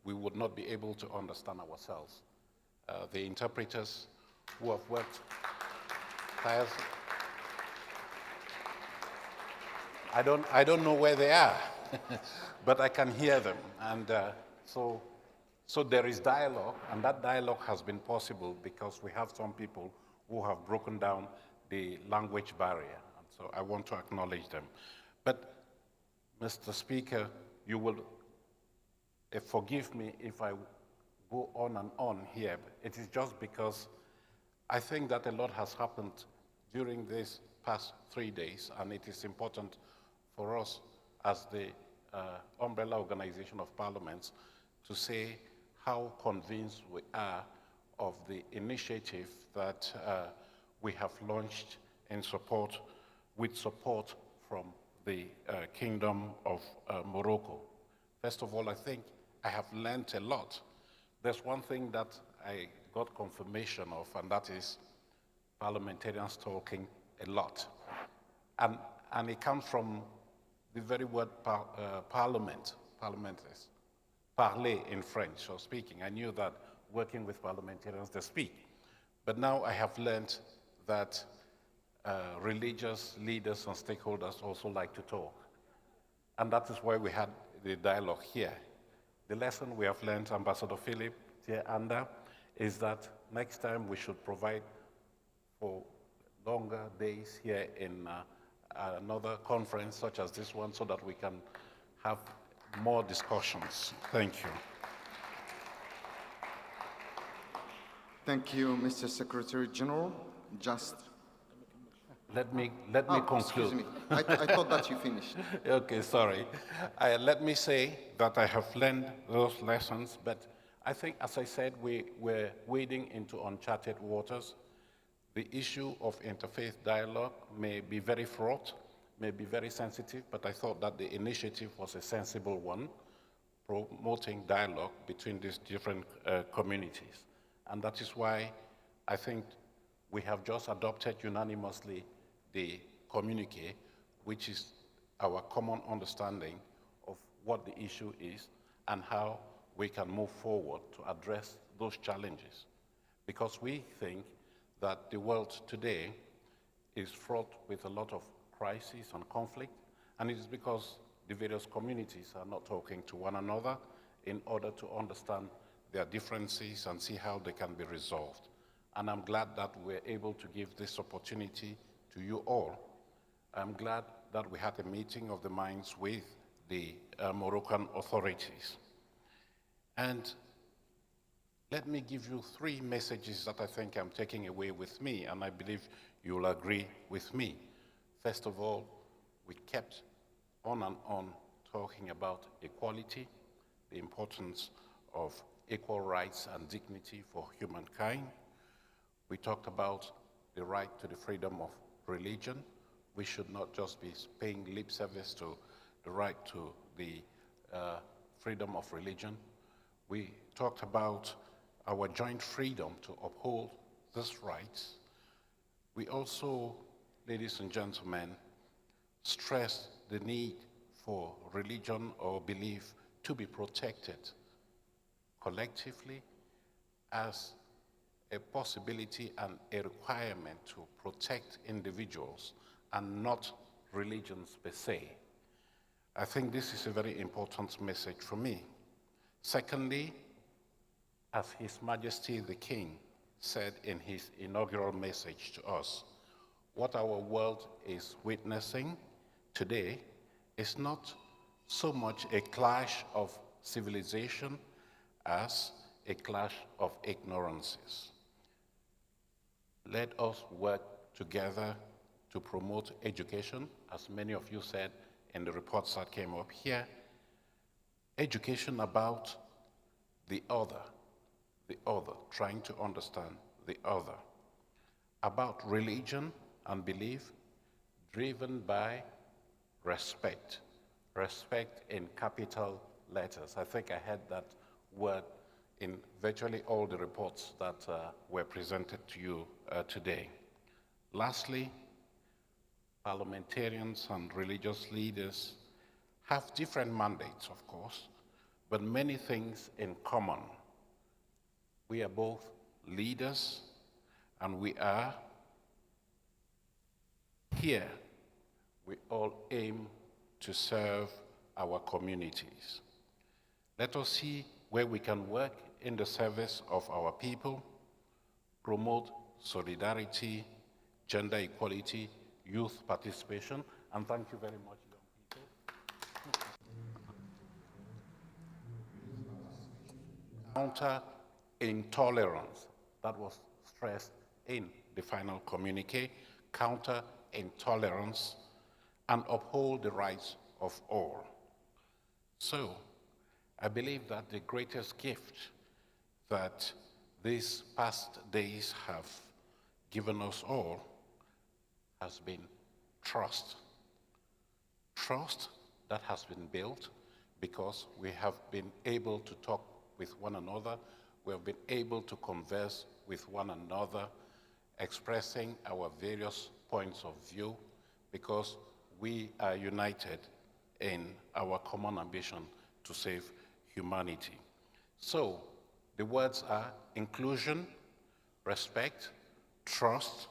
we would not be able to understand ourselves. The interpreters who have worked tirelessly. I don't know where they are, but I can hear them. And so there is dialogue, and that dialogue has been possible because we have some people who have broken down the language barrier. So I want to acknowledge them. But, Mr. Speaker, you will forgive me if I go on and on here. It is just because I think that a lot has happened during these past 3 days, and it is important for us as the umbrella organization of parliaments to say how convinced we are of the initiative that we have launched in support, with support from the Kingdom of Morocco. First of all, I think I have learned a lot. There's one thing that I got confirmation of, and that is parliamentarians talking a lot. And it comes from the very word parliament, parlementaires, parler in French, or speaking. I knew that working with parliamentarians, they speak. But now I have learned that religious leaders and stakeholders also like to talk. And that is why we had the dialogue here. The lesson we have learned, Ambassador Philip, dear Anda, is that next time we should provide for longer days here in another conference such as this one so that we can have more discussions. Thank you. Thank you, Mr. Secretary General. Just Let me conclude. Excuse me. I thought that you finished. Okay, sorry. Let me say that I have learned those lessons, but I think, as I said, we're wading into uncharted waters. The issue of interfaith dialogue may be very fraught, may be very sensitive, but I thought that the initiative was a sensible one, promoting dialogue between these different communities. And that is why I think we have just adopted unanimously the communique, which is our common understanding of what the issue is and how we can move forward to address those challenges. Because we think that the world today is fraught with a lot of crisis and conflict, and it is because the various communities are not talking to one another in order to understand their differences and see how they can be resolved. And I'm glad that we're able to give this opportunity to you all. I'm glad that we had a meeting of the minds with the Moroccan authorities. And let me give you 3 messages that I think I'm taking away with me, and I believe you'll agree with me. First of all, we kept on and on talking about equality, the importance of equal rights and dignity for humankind. We talked about the right to the freedom of religion. We should not just be paying lip service to the right to the freedom of religion. We talked about our joint freedom to uphold these rights. We also, ladies and gentlemen, stressed the need for religion or belief to be protected collectively as a possibility and a requirement to protect individuals and not religions per se. I think this is a very important message for me. Secondly, as His Majesty the King said in his inaugural message to us, what our world is witnessing today is not so much a clash of civilization as a clash of ignorances. Let us work together to promote education, as many of you said in the reports that came up here, education about the other, trying to understand the other, about religion and belief driven by respect, respect in capital letters. I think I had that word in virtually all the reports that were presented to you today. Lastly, parliamentarians and religious leaders have different mandates, of course, but many things in common. We are both leaders, and we are here. We all aim to serve our communities. Let us see where we can work in the service of our people, promote solidarity, gender equality, youth participation, and thank you very much, young people. Counter intolerance, that was stressed in the final communique, counter intolerance, and uphold the rights of all. So, I believe that the greatest gift that these past days have given us all has been trust. Trust that has been built because we have been able to talk with one another, we have been able to converse with one another, expressing our various points of view, because we are united in our common ambition to save humanity. So, the words are inclusion, respect, trust,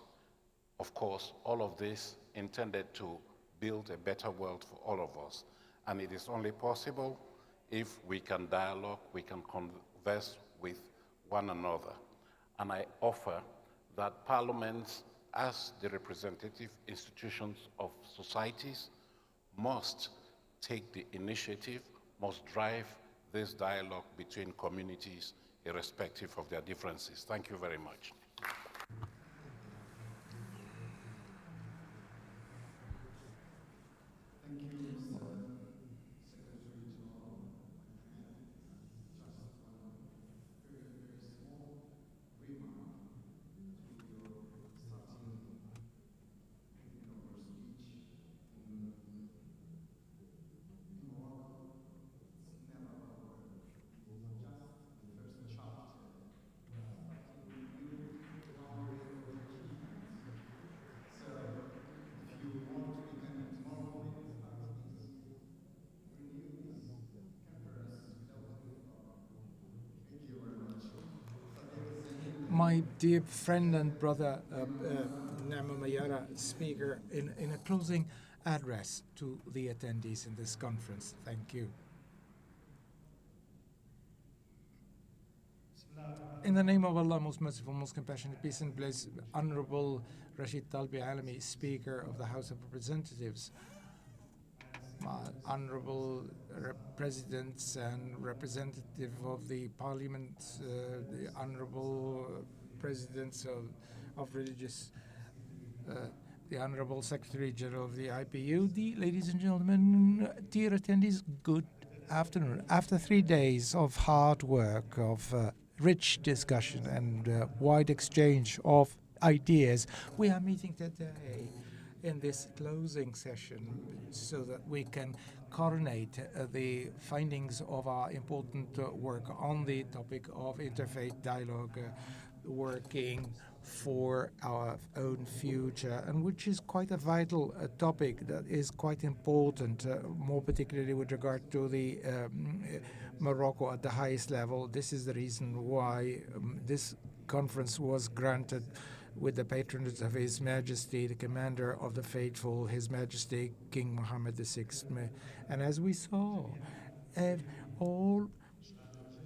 of course, all of this intended to build a better world for all of us. And it is only possible if we can dialogue, we can converse with one another. And I offer that parliaments, as the representative institutions of societies, must take the initiative, must drive this dialogue between communities irrespective of their differences. Thank you very much. My dear friend and brother, Nama Mayara, speaker, in a closing address to the attendees in this conference. Thank you. In the name of Allah, most merciful, most compassionate, peace and bliss, Honorable Rashid Talbi Alami, Speaker of the House of Representatives, Honorable Presidents and Representative of the Parliament, the Honorable Presidents of Religious, the Honorable Secretary General of the IPU, ladies and gentlemen, dear attendees, good afternoon. After 3 days of hard work, of rich discussion and wide exchange of ideas, we are meeting today in this closing session so that we can coronate the findings of our important work on the topic of interfaith dialogue, working for our own future, and which is quite a vital topic that is quite important, more particularly with regard to the Morocco at the highest level. This is the reason why this conference was granted with the patronage of His Majesty, the Commander of the Faithful, His Majesty King Mohammed VI. And as we saw,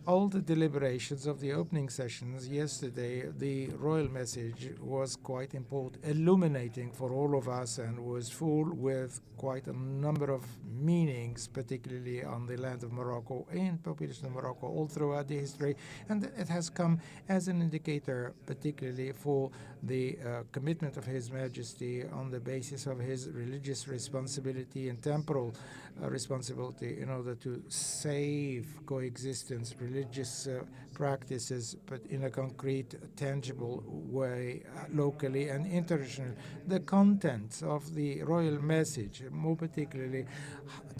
all the deliberations of the opening sessions yesterday, the royal message was quite important, illuminating for all of us, and was full with quite a number of meanings, particularly on the land of Morocco and population of Morocco all throughout the history. And it has come as an indicator, particularly for the commitment of His Majesty on the basis of his religious responsibility and temporal responsibility in order to save coexistence, religious practices, but in a concrete, tangible way, locally and internationally. The contents of the royal message, more particularly,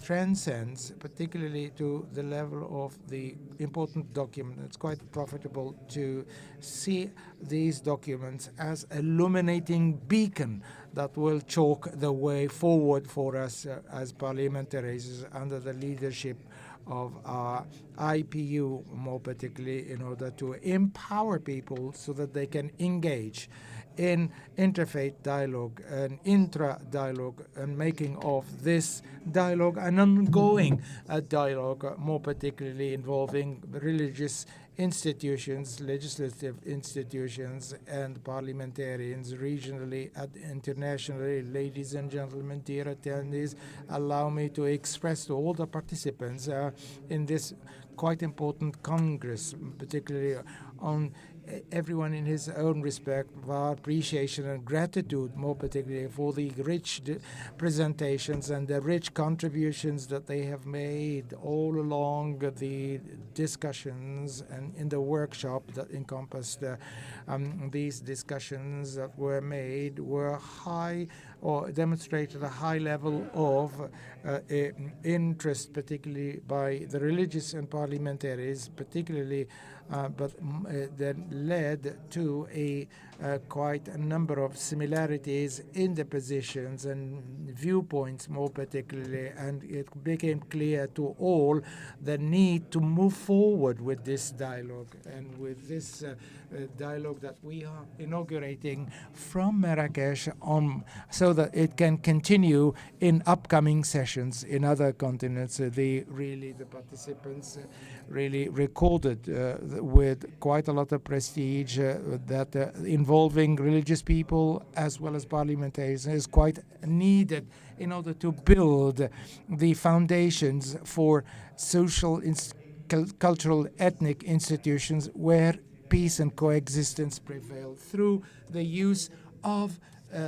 transcends, particularly to the level of the important document. It's quite profitable to see these documents as a illuminating beacon that will chalk the way forward for us as parliamentarians under the leadership of our IPU, more particularly in order to empower people so that they can engage in interfaith dialogue and intra-dialogue, and making of this dialogue an ongoing dialogue, more particularly involving religious institutions, legislative institutions, and parliamentarians regionally and internationally. Ladies and gentlemen, dear attendees, allow me to express to all the participants in this quite important Congress, particularly on everyone in his own respect, our appreciation and gratitude, more particularly for the rich presentations and the rich contributions that they have made all along the discussions and in the workshop that encompassed these discussions that were made were high, or demonstrated a high level of interest, particularly by the religious and parliamentarians, particularly, but that led to quite a number of similarities in the positions and viewpoints, more particularly, and it became clear to all the need to move forward with this dialogue and with this dialogue that we are inaugurating from Marrakesh on, so that it can continue in upcoming sessions in other continents. The participants really recorded with quite a lot of prestige that involving religious people as well as parliamentarians is quite needed in order to build the foundations for social, cultural, ethnic institutions where peace and coexistence prevail through the use of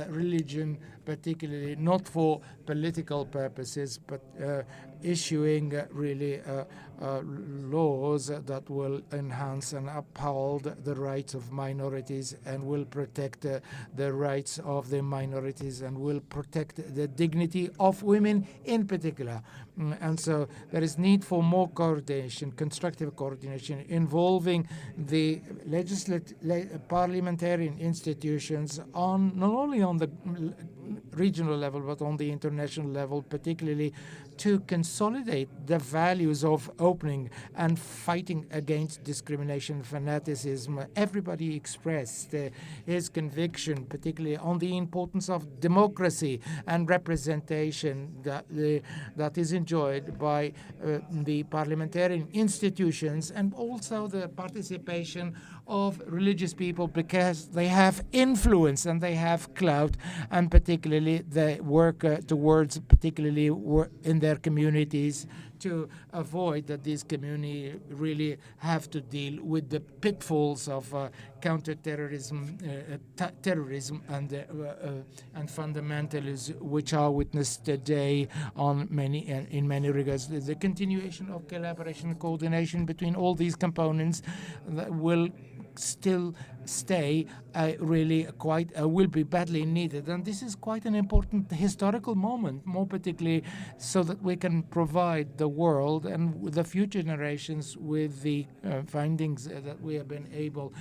religion, particularly not for political purposes, but issuing laws that will enhance and uphold the rights of minorities and will protect the rights of the minorities and will protect the dignity of women in particular. And so there is need for more coordination, constructive coordination involving the parliamentarian institutions on not only on the regional level but on the international level, particularly to consolidate the values of opening and fighting against discrimination, fanaticism. Everybody expressed his conviction, particularly on the importance of democracy and representation that is enjoyed by the parliamentarian institutions, and also the participation of religious people because they have influence and they have clout, and particularly they work towards, particularly in their communities, to avoid that these communities really have to deal with the pitfalls of counter-terrorism, terrorism, and fundamentalism, which are witnessed today in many regards. The continuation of collaboration and coordination between all these components that will still stay will be badly needed, and this is quite an important historical moment, more particularly so that we can provide the world and the future generations with the findings that we have been able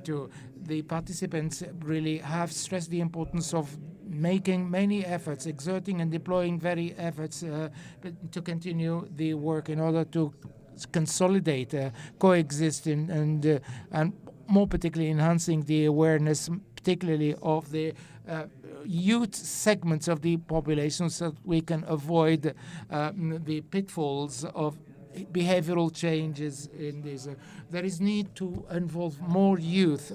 to. The participants really have stressed the importance of making many efforts, exerting and deploying very efforts to continue the work in order to consolidate, coexisting, and more particularly enhancing the awareness, particularly of the youth segments of the population, so that we can avoid the pitfalls of behavioral changes in this. There is need to involve more youth,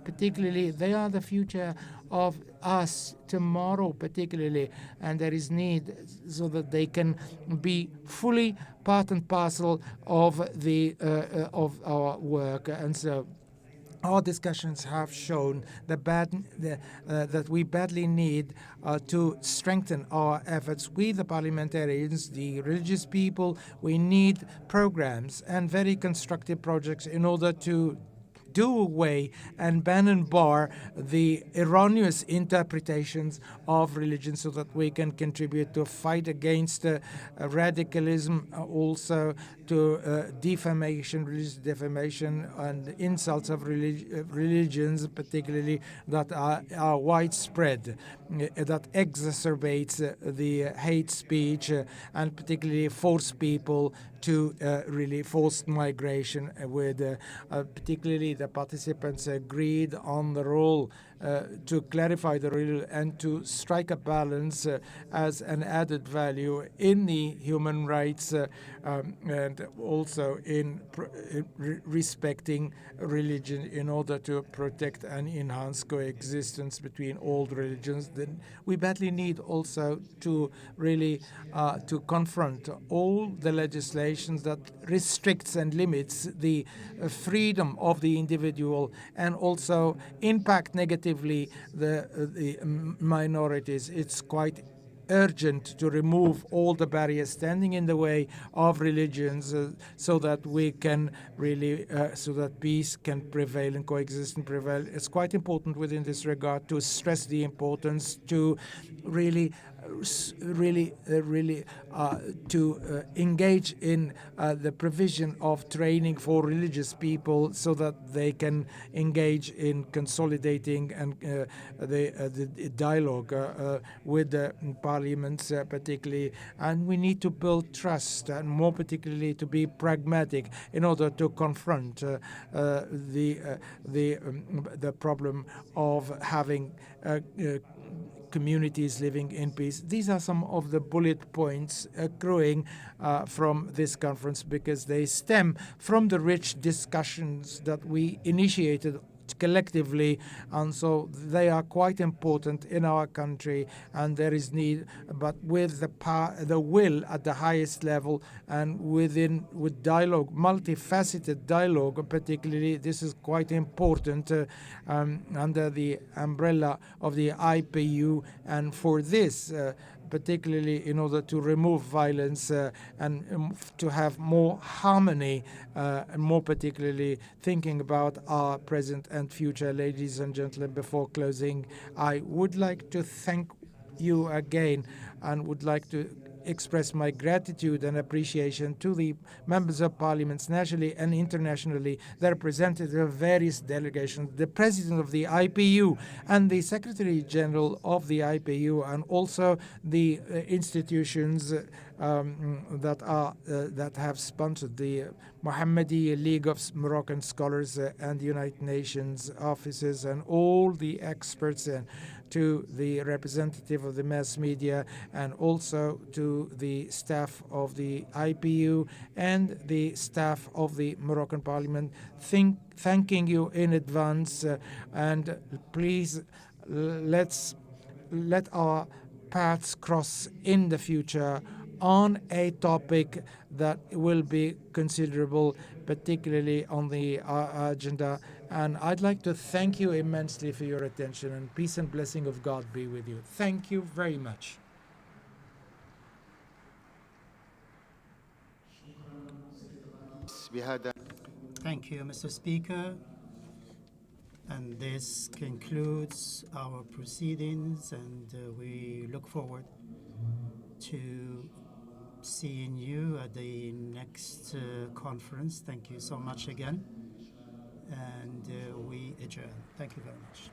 particularly they are the future of us tomorrow, particularly, and there is need so that they can be fully part and parcel of of our work. And so our discussions have shown that we badly need to strengthen our efforts. We, the parliamentarians, the religious people, we need programs and very constructive projects in order to do away and ban and bar the erroneous interpretations of religion, so that we can contribute to fight against radicalism, also to defamation, religious defamation, and insults of religions, particularly that are widespread, that exacerbates the hate speech, and particularly force people to really forced migration, with particularly the participants agreed on the role to clarify the rule and to strike a balance as an added value in the human rights and also in respecting religion in order to protect and enhance coexistence between all religions. Then we badly need also to really to confront all the legislations that restricts and limits the freedom of the individual and also impact negatively the minorities. It's quite urgent to remove all the barriers standing in the way of religions, so that we can really, so that peace can prevail and coexistence prevail. It's quite important within this regard to stress the importance to really really to engage in the provision of training for religious people so that they can engage in consolidating and the dialogue with the parliaments particularly. And we need to build trust, and more particularly to be pragmatic in order to confront the problem of having communities living in peace. These are some of the bullet points accruing from this conference, because they stem from the rich discussions that we initiated collectively, and so they are quite important in our country, and there is need, but with the will at the highest level, and with dialogue, multifaceted dialogue particularly, this is quite important under the umbrella of the IPU. And for this particularly in order to remove violence and to have more harmony, and more particularly thinking about our present and future. Ladies and gentlemen, before closing, I would like to thank you again and would like to express my gratitude and appreciation to the members of parliaments nationally and internationally, the representatives of various delegations, the president of the IPU and the secretary general of the IPU, and also the institutions that have sponsored the Mohammadi League of Moroccan Scholars and the United Nations offices, and all the experts, and to the representative of the mass media, and also to the staff of the IPU and the staff of the Moroccan Parliament, thanking you in advance, and please let our paths cross in the future on a topic that will be considerable, particularly on the agenda. And I'd like to thank you immensely for your attention, and peace and blessing of God be with you. Thank you very much. Thank you, Mr. Speaker. And this concludes our proceedings, and we look forward to seeing you at the next conference. Thank you so much again, and we adjourn. Thank you very much.